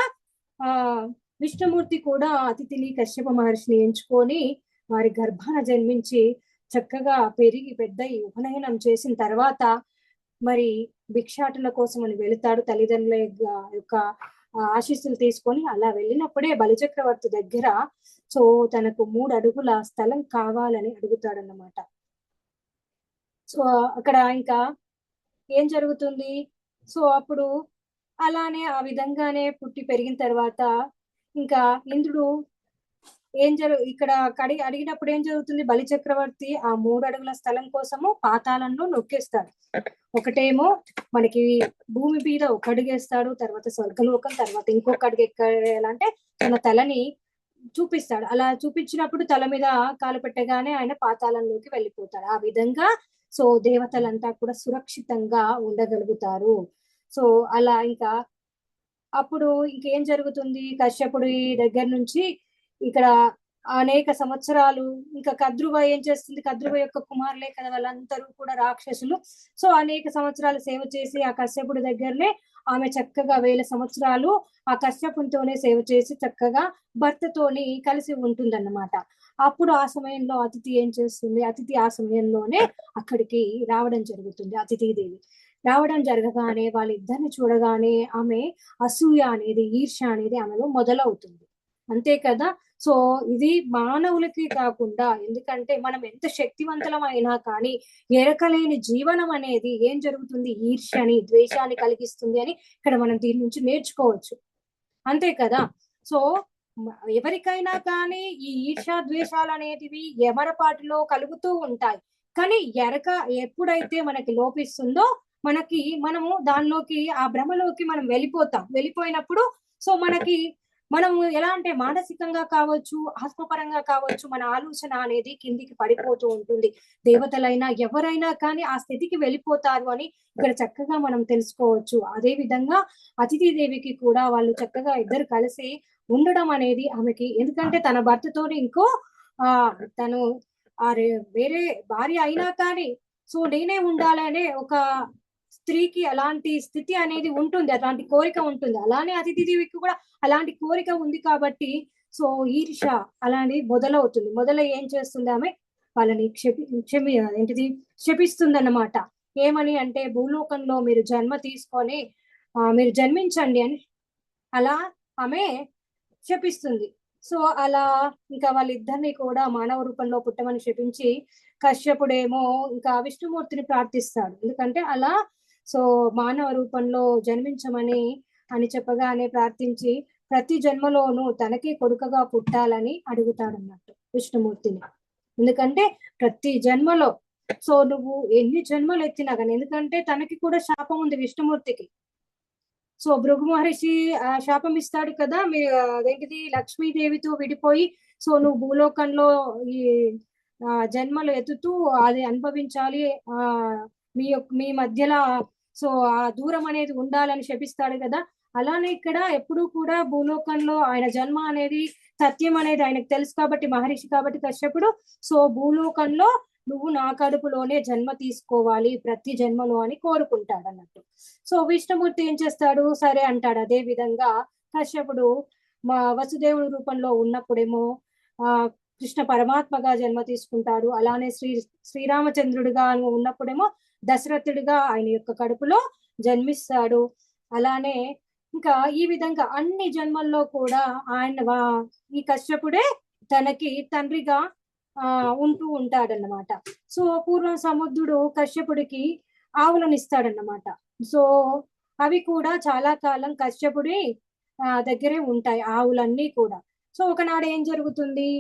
విష్ణుమూర్తి కూడా అతిథిని కశ్యప మహర్షిని ఎంచుకొని వారి గర్భాన జన్మించి చక్కగా పెరిగి పెద్ద ఉపనయనం చేసిన తర్వాత మరి భిక్షాటన కోసం అని వెళుతాడు, తల్లిదండ్రుల యొక్క ఆశీస్సులు తీసుకొని అలా వెళ్ళినప్పుడే బలిచక్రవర్తి దగ్గర సో తనకు 3 అడుగుల స్థలం కావాలని అడుగుతాడన్నమాట. సో అక్కడ ఇంకా ఏం జరుగుతుంది, సో అప్పుడు అలానే ఆ విధంగానే పుట్టి పెరిగిన తర్వాత ఇంకా ఇంద్రుడు ఇక్కడ అడిగినప్పుడు ఏం జరుగుతుంది, బలి చక్రవర్తి ఆ 3 అడుగుల స్థలం కోసము పాతాళంలో నొక్కేస్తాడు. ఒకటేమో మనకి భూమి మీద ఒక అడుగేస్తాడు, తర్వాత స్వర్గలోకం, తర్వాత ఇంకొక అడుగు ఎక్కాలంటే తన తలని చూపిస్తాడు. అలా చూపించినప్పుడు తల మీద కాలు పెట్టగానే ఆయన పాతాళంలోకి వెళ్ళిపోతాడు. ఆ విధంగా సో దేవతలంతా కూడా సురక్షితంగా ఉండగలుగుతారు. సో అలా ఇంకా అప్పుడు ఇంకేం జరుగుతుంది, కశ్యపుడి దగ్గర నుంచి ఇక్కడ అనేక సంవత్సరాలు ఇంకా కద్రువ ఏం చేస్తుంది, కద్రువ యొక్క కుమారులే కదా వాళ్ళందరూ కూడా రాక్షసులు. సో అనేక సంవత్సరాలు సేవ చేసి ఆ కశ్యపుడి దగ్గరనే ఆమె చక్కగా 1000 సంవత్సరాలు ఆ కశ్యపునితోనే సేవ చేసి చక్కగా భర్తతోని కలిసి ఉంటుందన్నమాట. అప్పుడు ఆ సమయంలో అతిథి ఏం చేస్తుంది, అతిథి ఆ సమయంలోనే అక్కడికి రావడం జరుగుతుంది. అతిథిదేవి రావడం జరగగానే వాళ్ళిద్దరిని చూడగానే ఆమె అసూయ అనేది, ఈర్ష్య అనేది ఆమెలో మొదలవుతుంది. అంతే కదా. సో ఇది మానవులకి కాకుండా, ఎందుకంటే మనం ఎంత శక్తివంతులం అయినా కానీ ఎరకలేని జీవనం అనేది ఏం జరుగుతుంది, ఈర్ష్యని ద్వేషాన్ని కలిగిస్తుంది అని ఇక్కడ మనం దీని నుంచి నేర్చుకోవచ్చు. అంతే కదా. సో ఎవరికైనా కానీ ఈ ఈర్ష్య ద్వేషాలు అనేటివి ఎమరపాటిలో కలుగుతూ ఉంటాయి. కానీ ఎరక ఎప్పుడైతే మనకి లోపిస్తుందో మనము దానిలోకి ఆ భ్రమలోకి మనం వెళ్ళిపోయినప్పుడు సో మనము ఎలా అంటే మానసికంగా కావచ్చు, ఆత్మపరంగా కావచ్చు, మన ఆలోచన అనేది కిందికి పడిపోతూ ఉంటుంది. దేవతలైనా ఎవరైనా కానీ ఆ స్థితికి వెళ్ళిపోతారు అని ఇక్కడ చక్కగా మనం తెలుసుకోవచ్చు. అదే విధంగా అతిథిదేవికి కూడా వాళ్ళు చక్కగా ఇద్దరు కలిసి ఉండడం అనేది ఆమెకి, ఎందుకంటే తన భర్తతోని ఇంకో తను వేరే భార్య అయినా కానీ సో నేనే ఉండాలనే ఒక స్త్రీకి అలాంటి స్థితి అనేది ఉంటుంది, అలాంటి కోరిక ఉంటుంది. అలానే అతిథిదేవికి కూడా అలాంటి కోరిక ఉంది కాబట్టి సో ఈర్ష అలాంటి మొదలై ఏం చేస్తుంది, ఆమె వాళ్ళని శపిస్తుంది అన్నమాట. ఏమని అంటే భూలోకంలో మీరు మీరు జన్మించండి అని అలా ఆమె శపిస్తుంది. సో అలా ఇంకా వాళ్ళిద్దరిని కూడా మానవ రూపంలో పుట్టమని శపించి కశ్యపుడేమో ఇంకా విష్ణుమూర్తిని ప్రార్థిస్తాడు. ఎందుకంటే అలా సో మానవ రూపంలో జన్మించమని చెప్పగానే ప్రార్థించి ప్రతి జన్మలోనూ తనకి కొడుకగా పుట్టాలని అడుగుతాడు అన్నట్టు విష్ణుమూర్తిని. ఎందుకంటే ప్రతి జన్మలో సో నువ్వు ఎన్ని జన్మలు ఎత్తినా కానీ, ఎందుకంటే తనకి కూడా శాపం ఉంది విష్ణుమూర్తికి. సో భృగు మహర్షి శాపం ఇస్తాడు కదా, అదేంటిది లక్ష్మీదేవితో విడిపోయి సో నువ్వు భూలోకంలో ఈ జన్మలు ఎత్తుతూ అది అనుభవించాలి, మీ మధ్యలో సో ఆ దూరం అనేది ఉండాలని శపిస్తాడు కదా. అలానే ఇక్కడ ఎప్పుడు కూడా భూలోకంలో ఆయన జన్మ అనేది సత్యం అనేది ఆయనకు తెలుసు కాబట్టి, మహర్షి కాబట్టి కశ్యపుడు సో భూలోకంలో నువ్వు నా కడుపులోనే జన్మ తీసుకోవాలి ప్రతి జన్మలో అని కోరుకుంటాడు అన్నట్టు. సో విష్ణుమూర్తి ఏం చేస్తాడు, సరే అంటాడు. అదే విధంగా కశ్యపుడు వసుదేవుడి రూపంలో ఉన్నప్పుడేమో కృష్ణ పరమాత్మగా జన్మ తీసుకుంటాడు. అలానే శ్రీరామచంద్రుడిగా ఉన్నప్పుడేమో దశరథుడిగా ఆయన యొక్క కడుపులో జన్మిస్తాడు. అలానే ఇంకా ఈ విధంగా అన్ని జన్మల్లో కూడా ఈ కశ్యపుడే తనకి తండ్రిగా ఉంటూ ఉంటాడన్నమాట. సో పూర్వం సముద్రుడు కశ్యపుడికి ఆవులను ఇస్తాడన్నమాట. సో అవి కూడా చాలా కాలం కశ్యపుడి దగ్గరే ఉంటాయి ఆవులన్నీ కూడా. సో ఒకనాడు ఏం జరుగుతుంది,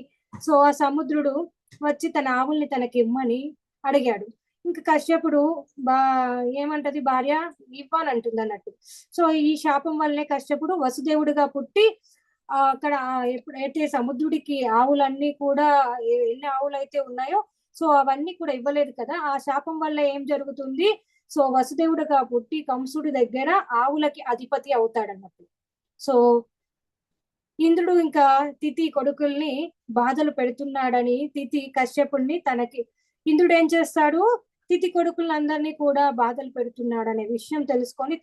సో ఆ సముద్రుడు వచ్చి తన ఆవుల్ని తనకి ఇమ్మని అడిగాడు. ఇంకా కశ్యపుడు ఏమంటది భార్య ఇవ్వాలంటుంది అన్నట్టు. సో ఈ శాపం వల్లనే కశ్యపుడు వసుదేవుడిగా పుట్టి అక్కడ ఎప్పుడైతే సముద్రుడికి ఆవులన్నీ కూడా ఎన్ని ఆవులు అయితే ఉన్నాయో సో అవన్నీ కూడా ఇవ్వలేదు కదా. ఆ శాపం వల్ల ఏం జరుగుతుంది, సో వసుదేవుడిగా పుట్టి కంసుడి దగ్గర ఆవులకి అధిపతి అవుతాడన్నట్టు. సో ఇంద్రుడు ఇంకా తిథి కొడుకుల్ని బాధలు పెడుతున్నాడని తిథి కశ్యపుడిని ఇంద్రుడు ఏం చేస్తాడు, తిథి కొడుకులందరినీ కూడా బాధలు పెడుతున్నాడు అనే విషయం తెలుసుకొని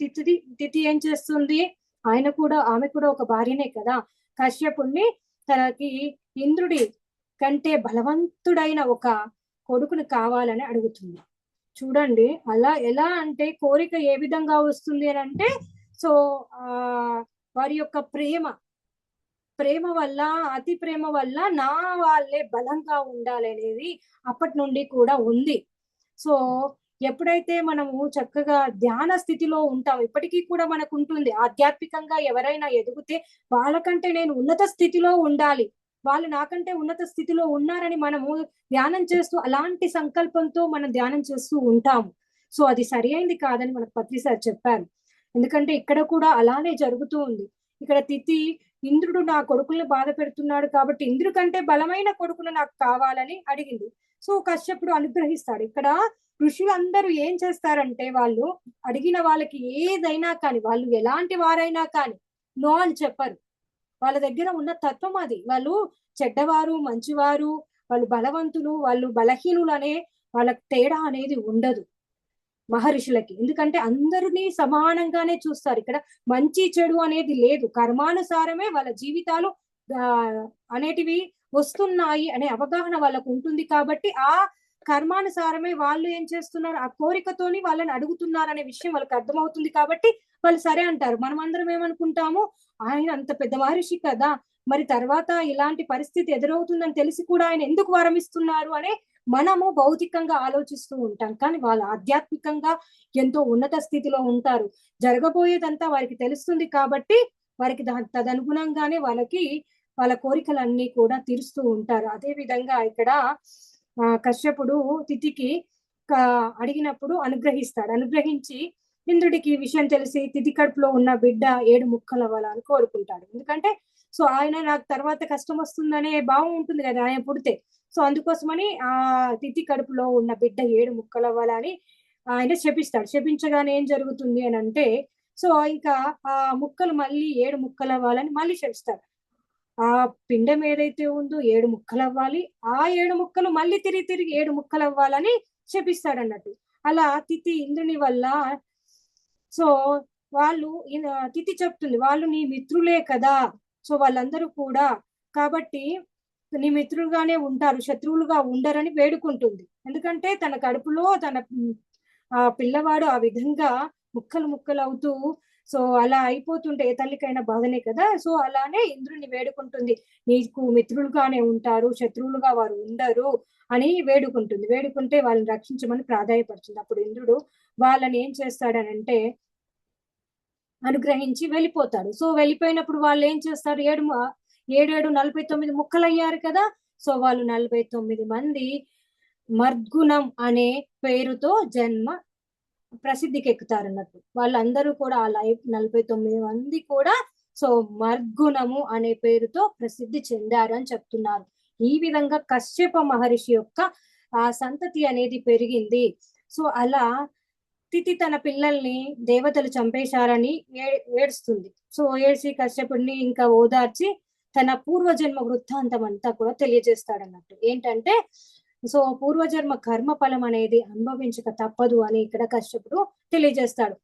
తిథి ఏం చేస్తుంది, ఆమె కూడా ఒక భార్యనే కదా, కశ్యపుణ్ణి తనకి ఇంద్రుడి కంటే బలవంతుడైన ఒక కొడుకుని కావాలని అడుగుతుంది. చూడండి అలా ఎలా అంటే కోరిక ఏ విధంగా వస్తుంది అని అంటే సో ఆ వారి యొక్క ప్రేమ వల్ల అతి ప్రేమ వల్ల నా వాళ్ళే బలంగా ఉండాలి అనేది అప్పటి నుండి కూడా ఉంది. సో ఎప్పుడైతే మనము చక్కగా ధ్యాన స్థితిలో ఉంటాం, ఇప్పటికీ కూడా మనకు ఉంటుంది ఆధ్యాత్మికంగా ఎవరైనా ఎదిగితే వాళ్ళకంటే నేను ఉన్నత స్థితిలో ఉండాలి, వాళ్ళు నాకంటే ఉన్నత స్థితిలో ఉన్నారని మనము ధ్యానం చేస్తూ అలాంటి సంకల్పంతో మనం ధ్యానం చేస్తూ ఉంటాము. సో అది సరి అయింది కాదని మనకు పత్రి సార్ చెప్పారు. ఎందుకంటే ఇక్కడ కూడా అలానే జరుగుతూ ఉంది. ఇక్కడ తిథి ఇంద్రుడు నా కొడుకుల్ని బాధ పెడుతున్నాడు కాబట్టి ఇంద్రుడి కంటే బలమైన కొడుకులు నాకు కావాలని అడిగింది. సో కశ్యపుడు అనుగ్రహిస్తాడు. ఇక్కడ ఋషులందరూ ఏం చేస్తారంటే వాళ్ళు అడిగిన వాళ్ళకి ఏదైనా కానీ వాళ్ళు ఎలాంటి వారైనా కానీ నో అని చెప్పరు. వాళ్ళ దగ్గర ఉన్న తత్వం అది. వాళ్ళు చెడ్డవారు మంచివారు, వాళ్ళు బలవంతులు వాళ్ళు బలహీనులు అనే వాళ్ళకి తేడా అనేది ఉండదు మహర్షులకి. ఎందుకంటే అందరినీ సమానంగానే చూస్తారు. ఇక్కడ మంచి చెడు అనేది లేదు. కర్మానుసారమే వాళ్ళ జీవితాలు అనేటివి వస్తున్నాయి అనే అవగాహన వాళ్ళకు ఉంటుంది. కాబట్టి ఆ కర్మానుసారమే వాళ్ళు ఏం చేస్తున్నారు, ఆ కోరికతోని వాళ్ళని అడుగుతున్నారు అనే విషయం వాళ్ళకి అర్థమవుతుంది. కాబట్టి వాళ్ళు సరే అంటారు. మనం అందరం ఏమనుకుంటాము, ఆయన అంత పెద్ద మహర్షి కదా, మరి తర్వాత ఇలాంటి పరిస్థితి ఎదురవుతుందని తెలిసి కూడా ఆయన ఎందుకు వరం ఇస్తున్నారు అనే మనము భౌతికంగా ఆలోచిస్తూ ఉంటాం. కానీ వాళ్ళు ఆధ్యాత్మికంగా ఎంతో ఉన్నత స్థితిలో ఉంటారు. జరగబోయేదంతా వారికి తెలుస్తుంది కాబట్టి వారికి తదనుగుణంగానే వాళ్ళ కోరికలన్నీ కూడా తీరుస్తూ ఉంటారు. అదే విధంగా ఇక్కడ కశ్యపుడు తిథికి అడిగినప్పుడు అనుగ్రహిస్తాడు. అనుగ్రహించి ఇంద్రుడికి విషయం తెలిసి తిథి కడుపులో ఉన్న బిడ్డ 7 ముక్కలు అవ్వాలని కోరుకుంటాడు. ఎందుకంటే సో ఆయన నాకు తర్వాత కష్టం వస్తుందనే భావం ఉంటుంది కదా ఆయన పుడితే. సో అందుకోసమని ఆ తిథి కడుపులో ఉన్న బిడ్డ 7 ముక్కలు అవ్వాలని ఆయన శపిస్తాడు. శపించగానే ఏం జరుగుతుంది అని అంటే సో ఇంకా ఆ ముక్కలు మళ్ళీ 7 ముక్కలు అవ్వాలని మళ్ళీ శపిస్తాడు. ఆ పిండం ఏదైతే ఉందో 7 ముక్కలు అవ్వాలి, ఆ 7 ముక్కలు మళ్ళీ తిరిగి 7 ముక్కలు అవ్వాలని శపిస్తాడు అన్నట్టు. అలా తిథి ఇంద్రుని వల్ల సో వాళ్ళు తిథి చెప్తుంది వాళ్ళు నీ మిత్రులే కదా, సో వాళ్ళందరూ కూడా కాబట్టి నీ మిత్రులుగానే ఉంటారు, శత్రువులుగా ఉండరని వేడుకుంటుంది. ఎందుకంటే తన కడుపులో తన పిల్లవాడు ఆ విధంగా ముక్కలు అవుతూ సో అలా అయిపోతుంటే ఏ తల్లికైనా బాధనే కదా. సో అలానే ఇంద్రుని వేడుకుంటుంది, నీకు మిత్రులుగానే ఉంటారు, శత్రువులుగా వారు ఉండరు అని వేడుకుంటుంది. వేడుకుంటే వాళ్ళని రక్షించమని ప్రాధాయపడుతుంది. అప్పుడు ఇంద్రుడు వాళ్ళని ఏం చేస్తాడనంటే అనుగ్రహించి వెళ్ళిపోతాడు. సో వెళ్ళిపోయినప్పుడు వాళ్ళు ఏం చేస్తారు, 7 49 ముక్కలు అయ్యారు కదా. సో వాళ్ళు 49 మంది మర్గుణం అనే పేరుతో జన్మ ప్రసిద్ధికి ఎక్కుతారు అన్నట్టు. వాళ్ళందరూ కూడా ఆ 49 మంది కూడా సో మర్గుణము అనే పేరుతో ప్రసిద్ధి చెందారు అని చెప్తున్నారు. ఈ విధంగా కశ్యప మహర్షి యొక్క ఆ సంతతి అనేది పెరిగింది. సో అలా తిథి తన పిల్లల్ని దేవతలు చంపేశారని ఏడుస్తుంది. సో ఏడ్చి కశ్యపుడిని ఇంకా ఓదార్చి తన పూర్వజన్మ వృత్తాంతం అంతా కూడా తెలియజేస్తాడు అన్నట్టు. ఏంటంటే సో పూర్వజన్మ కర్మ ఫలం అనేది అనుభవించక తప్పదు అని ఇక్కడ కశ్యపుడు తెలియజేస్తాడు.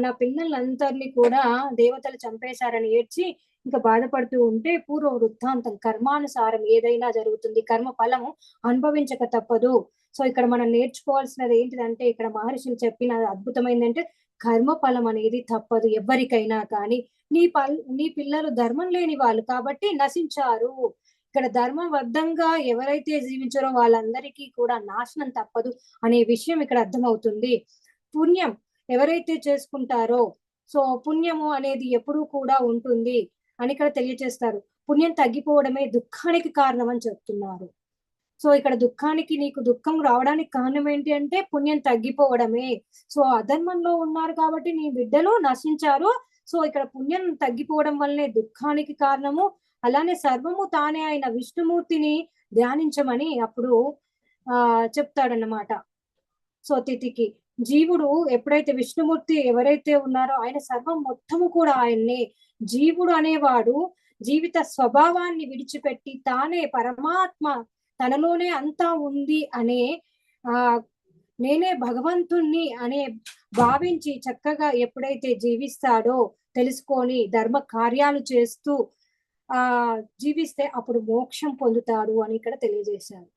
నా పిల్లలందరినీ కూడా దేవతలు చంపేశారని ఏడ్చి ఇంకా బాధపడుతూ ఉంటే పూర్వ వృత్తాంతం కర్మానుసారం ఏదైనా జరుగుతుంది, కర్మ ఫలము అనుభవించక తప్పదు. సో ఇక్కడ మనం నేర్చుకోవాల్సినది ఏంటిదంటే ఇక్కడ మహర్షులు చెప్పిన అద్భుతమైందంటే కర్మ ఫలం అనేది తప్పదు ఎవరికైనా. కానీ నీ పిల్లలు ధర్మం లేని వాళ్ళు కాబట్టి నశించారు. ఇక్కడ ధర్మబద్ధంగా ఎవరైతే జీవించారో వాళ్ళందరికీ కూడా నాశనం తప్పదు అనే విషయం ఇక్కడ అర్థమవుతుంది. పుణ్యం ఎవరైతే చేసుకుంటారో సో పుణ్యము అనేది ఎప్పుడూ కూడా ఉంటుంది అని ఇక్కడ తెలియజేస్తారు. పుణ్యం తగ్గిపోవడమే దుఃఖానికి కారణం అని చెప్తున్నారు. సో ఇక్కడ నీకు దుఃఖం రావడానికి కారణం ఏంటి అంటే పుణ్యం తగ్గిపోవడమే. సో అధర్మంలో ఉన్నారు కాబట్టి నీ బిడ్డలు నశించారు. సో ఇక్కడ పుణ్యం తగ్గిపోవడం వల్లనే దుఃఖానికి కారణము. అలానే సర్వము తానే అయిన విష్ణుమూర్తిని ధ్యానించమని అప్పుడు చెప్తాడన్నమాట. సో తిథికి జీవుడు ఎప్పుడైతే విష్ణుమూర్తి ఎవరైతే ఉన్నారో ఆయన సర్వం మొత్తము కూడా ఆయన్నే. జీవుడు అనేవాడు జీవిత స్వభావాన్ని విడిచిపెట్టి తానే పరమాత్మ తనలోనే అంతా ఉంది అనే నేనే భగవంతుణ్ణి అనే భావించి చక్కగా ఎప్పుడైతే జీవిస్తాడో తెలుసుకొని ధర్మ కార్యాలు చేస్తూ జీవిస్తే అప్పుడు మోక్షం పొందుతాడు అని ఇక్కడ తెలియజేశారు.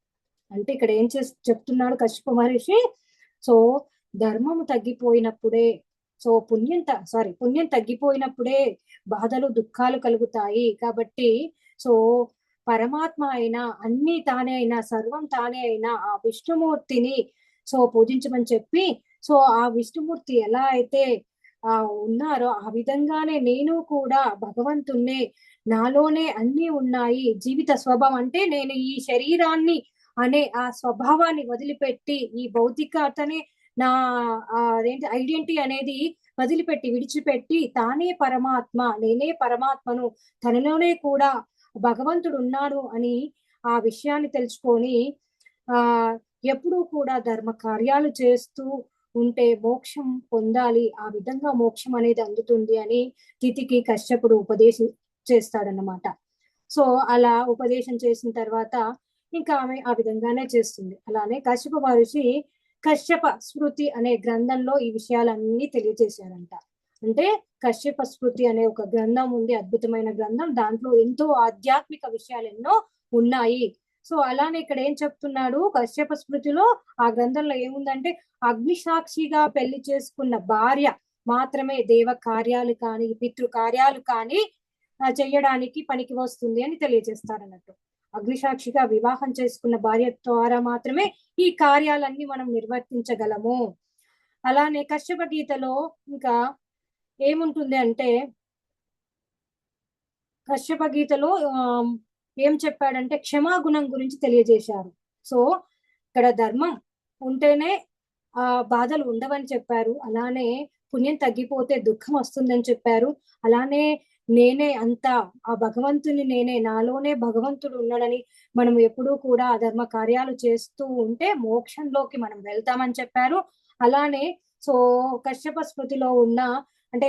అంటే ఇక్కడ ఏం చెప్తున్నాడు కశ్యప మహర్షి, సో ధర్మము తగ్గిపోయినప్పుడే, సో పుణ్యం తగ్గిపోయినప్పుడే బాధలు దుఃఖాలు కలుగుతాయి. కాబట్టి సో పరమాత్మ అయినా, అన్ని తానే అయినా, సర్వం తానే అయినా ఆ విష్ణుమూర్తిని సో పూజించమని చెప్పి, సో ఆ విష్ణుమూర్తి ఎలా అయితే ఉన్నారో ఆ విధంగానే నేను కూడా భగవంతుణ్ణే, నాలోనే అన్ని ఉన్నాయి. జీవిత స్వభావం అంటే నేను ఈ శరీరాన్ని అనే ఆ స్వభావాన్ని వదిలిపెట్టి, ఈ భౌతికతనే నా అదేంటి ఐడెంటిటీ అనేది విడిచిపెట్టి, తానే పరమాత్మ, నేనే పరమాత్మను, తనలోనే కూడా భగవంతుడు ఉన్నాడు అని ఆ విషయాన్ని తెలుసుకొని ఆ ఎప్పుడూ కూడా ధర్మ కార్యాలు చేస్తూ ఉంటే మోక్షం పొందాలి, ఆ విధంగా మోక్షం అనేది అందుతుంది అని తితికి కశ్యపుడు ఉపదేశం చేస్తాడన్నమాట. సో అలా ఉపదేశం చేసిన తర్వాత ఇంకా ఆమె ఆ విధంగానే చేస్తుంది. అలానే కశ్యప మహర్షి కశ్యప స్మృతి అనే గ్రంథంలో ఈ విషయాలన్నీ తెలియజేశారంట. అంటే కశ్యప స్మృతి అనే ఒక గ్రంథం ఉంది, అద్భుతమైన గ్రంథం. దాంట్లో ఎంతో ఆధ్యాత్మిక విషయాలు ఎన్నో ఉన్నాయి. సో అలానే ఇక్కడ ఏం చెప్తున్నాడు, కశ్యప స్మృతిలో ఆ గ్రంథంలో ఏముందంటే అగ్ని సాక్షిగా పెళ్లి చేసుకున్న భార్య మాత్రమే దేవ కార్యాలు కానీ పితృ కార్యాలు కానీ చెయ్యడానికి పనికి వస్తుంది అని తెలియజేస్తారన్నట్టు. అగ్నిసాక్షిగా వివాహం చేసుకున్న భార్య ద్వారా మాత్రమే ఈ కార్యాలన్నీ మనం నిర్వర్తించగలము. అలానే కశ్యప గీతలో ఇంకా ఏముంటుంది అంటే, కశ్యప గీతలో ఏం చెప్పాడంటే క్షమాగుణం గురించి తెలియజేశారు. సో ఇక్కడ ధర్మం ఉంటేనే బాధలు ఉండవని చెప్పారు. అలానే పుణ్యం తగ్గిపోతే దుఃఖం వస్తుందని చెప్పారు. అలానే నేనే అంతా, ఆ భగవంతుని నేనే, నాలోనే భగవంతుడు ఉన్నాడని మనం ఎప్పుడూ కూడా ధర్మ కార్యాలు చేస్తూ ఉంటే మోక్షంలోకి మనం వెళ్తామని చెప్పారు. అలానే సో కశ్యప స్మృతిలో ఉన్న అంటే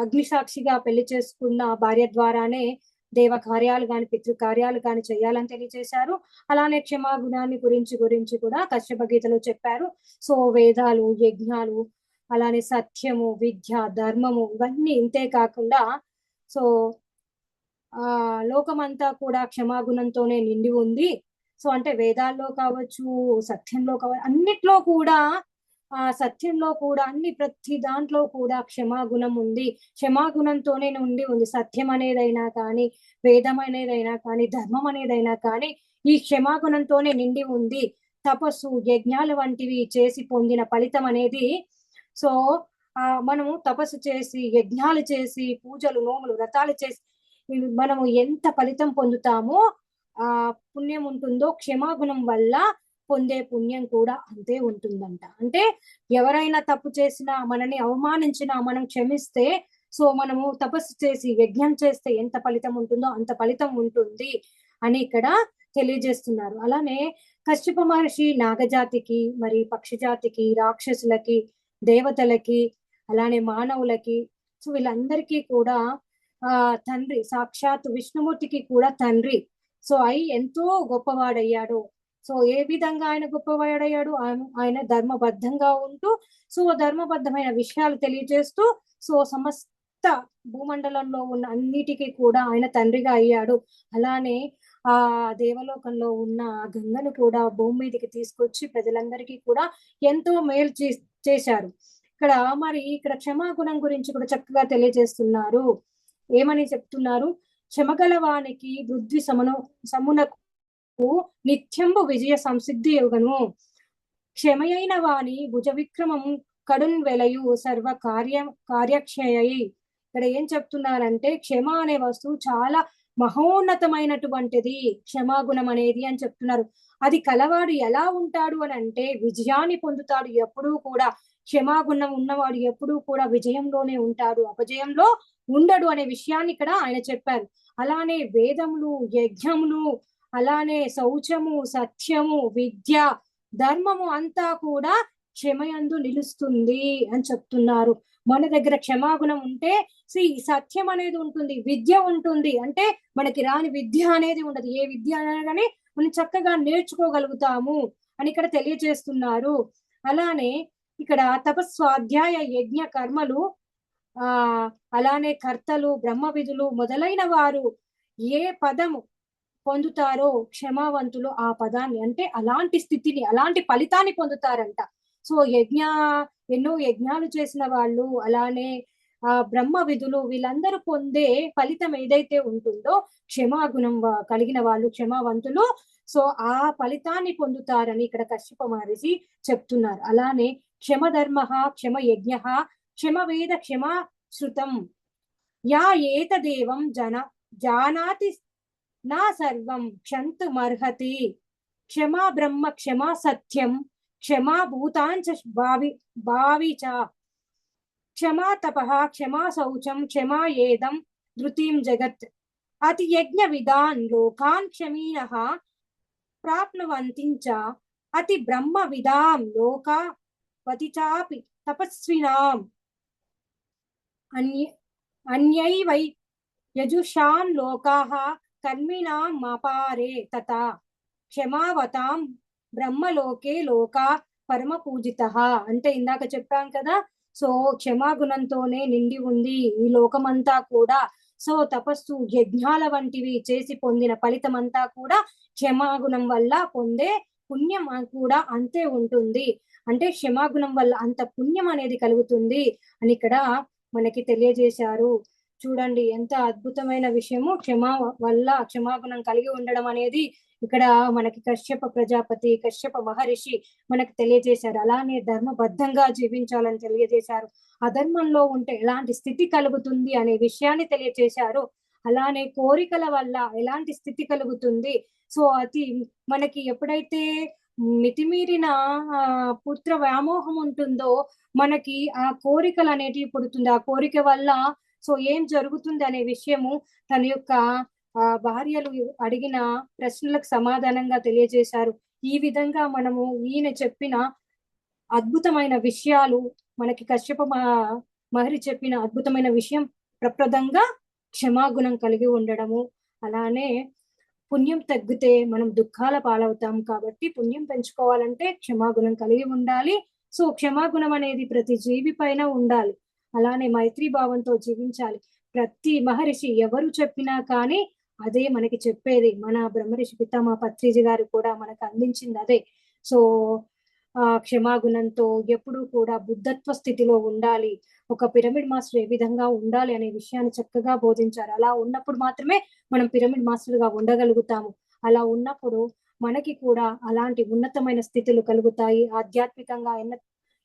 అగ్నిసాక్షిగా పెళ్లి చేసుకున్న భార్య ద్వారానే దేవ కార్యాలు కాని పితృ కార్యాలు కాని చేయాలని తెలియజేశారు. అలానే క్షమాగుణాన్ని గురించి కూడా కశ్యప గీతలో చెప్పారు. సో వేదాలు, యజ్ఞాలు, అలానే సత్యము, విద్య, ధర్మము ఇవన్నీ ఇంతే కాకుండా సో లోకమంతా కూడా క్షమాగుణంతోనే నిండి ఉంది. సో అంటే వేదాల్లో కావచ్చు, సత్యంలో కావచ్చు, అన్నిట్లో కూడా సత్యంలో కూడా ప్రతి దాంట్లో కూడా క్షమాగుణం ఉంది. క్షమాగుణంతోనే ఉండి ఉంది. సత్యం అనేదైనా కానీ, వేదం అనేదైనా కానీ, ధర్మం అనేదైనా కానీ ఈ క్షమాగుణంతోనే నిండి ఉంది. తపస్సు, యజ్ఞాలు వంటివి చేసి పొందిన ఫలితం అనేది సో మనము తపస్సు చేసి, యజ్ఞాలు చేసి, పూజలు, నోములు, వ్రతాలు చేసి మనము ఎంత ఫలితం పొందుతామో పుణ్యం ఉంటుందో క్షమాగుణం వల్ల పొందే పుణ్యం కూడా అంతే ఉంటుందంట. అంటే ఎవరైనా తప్పు చేసినా, మనని అవమానించినా మనం క్షమిస్తే, సో మనము తపస్సు చేసి యజ్ఞం చేస్తే ఎంత ఫలితం ఉంటుందో అంత ఫలితం ఉంటుంది అని ఇక్కడ తెలియజేస్తున్నారు. అలానే కశ్యప మహర్షి నాగజాతికి, మరి పక్షిజాతికి, రాక్షసులకి, దేవతలకి, అలానే మానవులకి, సో వీళ్ళందరికీ కూడా తండ్రి, సాక్షాత్ విష్ణుమూర్తికి కూడా తండ్రి. సో ఎంతో గొప్పవాడయ్యాడు. సో ఏ విధంగా ఆయన గొప్పవాడయ్యాడు, ఆయన ధర్మబద్ధంగా ఉంటూ సో ధర్మబద్ధమైన విషయాలు తెలియజేస్తూ సో సమస్త భూమండలంలో ఉన్న అన్నిటికీ కూడా ఆయన తండ్రిగా అయ్యాడు. అలానే ఆ దేవలోకంలో ఉన్న గంగను కూడా భూమి మీదకి తీసుకొచ్చి ప్రజలందరికీ కూడా ఎంతో మేలు చేశారు. ఇక్కడ క్షమాగుణం గురించి కూడా చక్కగా తెలియజేస్తున్నారు. ఏమని చెప్తున్నారు, క్షమగలవానికి బుద్ధి సమునకు నిత్యంబు విజయ సంసిద్ధి యుగను, క్షమయైన వాని భుజ విక్రమము కడున్ వెలయు సర్వ కార్యక్షయై. ఇక్కడ ఏం చెప్తున్నారంటే క్షమ అనే వస్తువు చాలా మహోన్నతమైనటువంటిది, క్షమాగుణం అనేది అని చెప్తున్నారు. అది కలవాడు ఎలా ఉంటాడు అని అంటే విజయాన్ని పొందుతాడు. ఎప్పుడూ కూడా క్షమాగుణం ఉన్నవాడు ఎప్పుడూ కూడా విజయంలోనే ఉంటాడు, అపజయంలో ఉండడు అనే విషయాన్ని ఇక్కడ ఆయన చెప్పారు. అలానే వేదములు, యజ్ఞములు, అలానే శౌచము, సత్యము, విద్య, ధర్మము అంతా కూడా క్షమయందు నిలుస్తుంది అని చెప్తున్నారు. మన దగ్గర క్షమాగుణం ఉంటే సత్యం అనేది ఉంటుంది, విద్య ఉంటుంది. అంటే మనకి రాని విద్య అనేది ఉండదు. ఏ విద్య అనగానే మనం చక్కగా నేర్చుకోగలుగుతాము అని ఇక్కడ తెలియజేస్తున్నారు. అలానే ఇక్కడ తపస్వాధ్యాయ యజ్ఞ కర్మలు, అలానే కర్తలు, బ్రహ్మ విధులు మొదలైన వారు ఏ పదము పొందుతారో క్షమావంతులు ఆ పదాన్ని, అంటే అలాంటి స్థితిని, అలాంటి ఫలితాన్ని పొందుతారంట. సో ఎన్నో యజ్ఞాలు చేసిన వాళ్ళు, అలానే బ్రహ్మ విధులు, వీళ్ళందరూ పొందే ఫలితం ఏదైతే ఉంటుందో క్షమాగుణం కలిగిన వాళ్ళు, క్షమావంతులు, సో ఆ ఫలితాన్ని పొందుతారని ఇక్కడ కశ్యప మహర్షి చెప్తున్నారు. అలానే క్షమధర్మ, క్షమ యజ్ఞ, క్షమ వేద, క్షమ శృతం, యా ఏతదేవం జానాతి నా సర్వం క్షంతుమర్హతి, క్షమా బ్రహ్మ, క్షమా సత్యం, క్షమా భూతాంచ భావి చ, క్షమా తపః, క్షమా శౌచం, క్షమా ఏదం ధృతిం జగత్, అతి యజ్ఞ విదాన్ లోకాన్ క్షమీనః ప్రాప్నువంతి చ, అతి బ్రహ్మ విదాం లోకా వతి చాపి తపస్వినాం అన్యైవై యజుషాం లోకాః కర్మిణాం మాపారే తథా క్షమావతాం బ్రహ్మలోకే లోకా పరమ పూజితః. అంటే ఇందాక చెప్పాం కదా, సో క్షమాగుణంతోనే నిండి ఉంది ఈ లోకమంతా కూడా. సో తపస్సు, యజ్ఞాల వంటివి చేసి పొందిన ఫలితం అంతా కూడా క్షమాగుణం వల్ల పొందే పుణ్యం కూడా అంతే ఉంటుంది. అంటే క్షమాగుణం వల్ల అంత పుణ్యం అనేది కలుగుతుంది అని ఇక్కడ మనకి తెలియజేశారు. చూడండి ఎంత అద్భుతమైన విషయము, క్షమాగుణం కలిగి ఉండడం అనేది ఇక్కడ మనకి కశ్యప ప్రజాపతి, కశ్యప మహర్షి మనకి తెలియజేశారు. అలానే ధర్మబద్ధంగా జీవించాలని తెలియజేశారు. అధర్మంలో ఉంటే ఎలాంటి స్థితి కలుగుతుంది అనే విషయాన్ని తెలియజేశారు. అలానే కోరికల వల్ల ఎలాంటి స్థితి కలుగుతుంది, సో అది మనకి ఎప్పుడైతే మితిమీరిన పుత్ర వ్యామోహం ఉంటుందో మనకి ఆ కోరికలు అనేటివి పుడుతుంది. ఆ కోరిక వల్ల సో ఏం జరుగుతుంది అనే విషయము తన యొక్క భార్యలు అడిగిన ప్రశ్నలకు సమాధానంగా తెలియజేశారు. ఈ విధంగా మనము ఈయన చెప్పిన అద్భుతమైన విషయాలు, మనకి కశ్యప మహర్షి చెప్పిన అద్భుతమైన విషయం ప్రప్రదంగా క్షమాగుణం కలిగి ఉండడము. అలానే పుణ్యం తగ్గితే మనం దుఃఖాల పాలవుతాం కాబట్టి పుణ్యం పెంచుకోవాలంటే క్షమాగుణం కలిగి ఉండాలి. సో క్షమాగుణం అనేది ప్రతి జీవి పైన ఉండాలి. అలానే మైత్రీ భావంతో జీవించాలి. ప్రతి మహర్షి ఎవరు చెప్పినా కానీ అదే మనకి చెప్పేది. మన బ్రహ్మర్షి పితామహ పత్రిజీ గారు కూడా మనకు అందించింది అదే. సో క్షమాగుణంతో ఎప్పుడూ కూడా బుద్ధత్వ స్థితిలో ఉండాలి. ఒక పిరమిడ్ మాస్టర్ ఏ విధంగా ఉండాలి అనే విషయాన్ని చక్కగా బోధించారు. అలా ఉన్నప్పుడు మాత్రమే మనం పిరమిడ్ మాస్టర్ గా ఉండగలుగుతాము. అలా ఉన్నప్పుడు మనకి కూడా అలాంటి ఉన్నతమైన స్థితులు కలుగుతాయి. ఆధ్యాత్మికంగా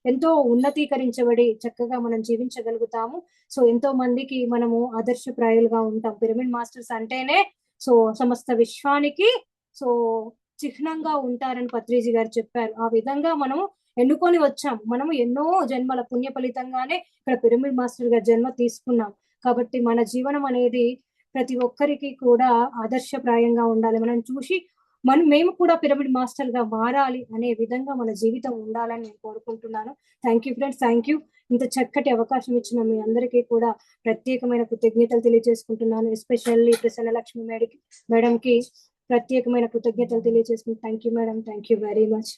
ఎంతో ఉన్నతీకరించబడి చక్కగా మనం జీవించగలుగుతాము. సో ఎంతో మందికి మనము ఆదర్శప్రాయులుగా ఉంటాం. పిరమిడ్ మాస్టర్స్ అంటేనే సో సమస్త విశ్వానికి సో చిహ్నంగా ఉంటారని పత్రిజీ గారు చెప్పారు. ఆ విధంగా మనము ఎన్నుకొని వచ్చాం. మనము ఎన్నో జన్మల పుణ్య ఫలితంగానే ఇక్కడ పిరమిడ్ మాస్టర్ గా జన్మ తీసుకున్నాం. కాబట్టి మన జీవనం అనేది ప్రతి ఒక్కరికి కూడా ఆదర్శప్రాయంగా ఉండాలి. మనం చూసి మేము కూడా పిరమిడ్ మాస్టర్ గా మారాలి అనే విధంగా మన జీవితం ఉండాలని నేను కోరుకుంటున్నాను. Thank you friends, thank you. ఇంత చక్కటి అవకాశం ఇచ్చిన మీ అందరికీ కూడా ప్రత్యేకమైన కృతజ్ఞతలు తెలియజేసుకుంటున్నాను. ఎస్పెషల్లీ ప్రసన్న లక్ష్మి మేడం కి ప్రత్యేకమైన కృతజ్ఞతలు తెలియజేసుకుంటాను. Thank you madam, thank you very much.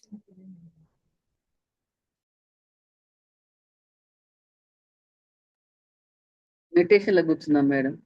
Meditation లో కూర్చున్నాం మేడం.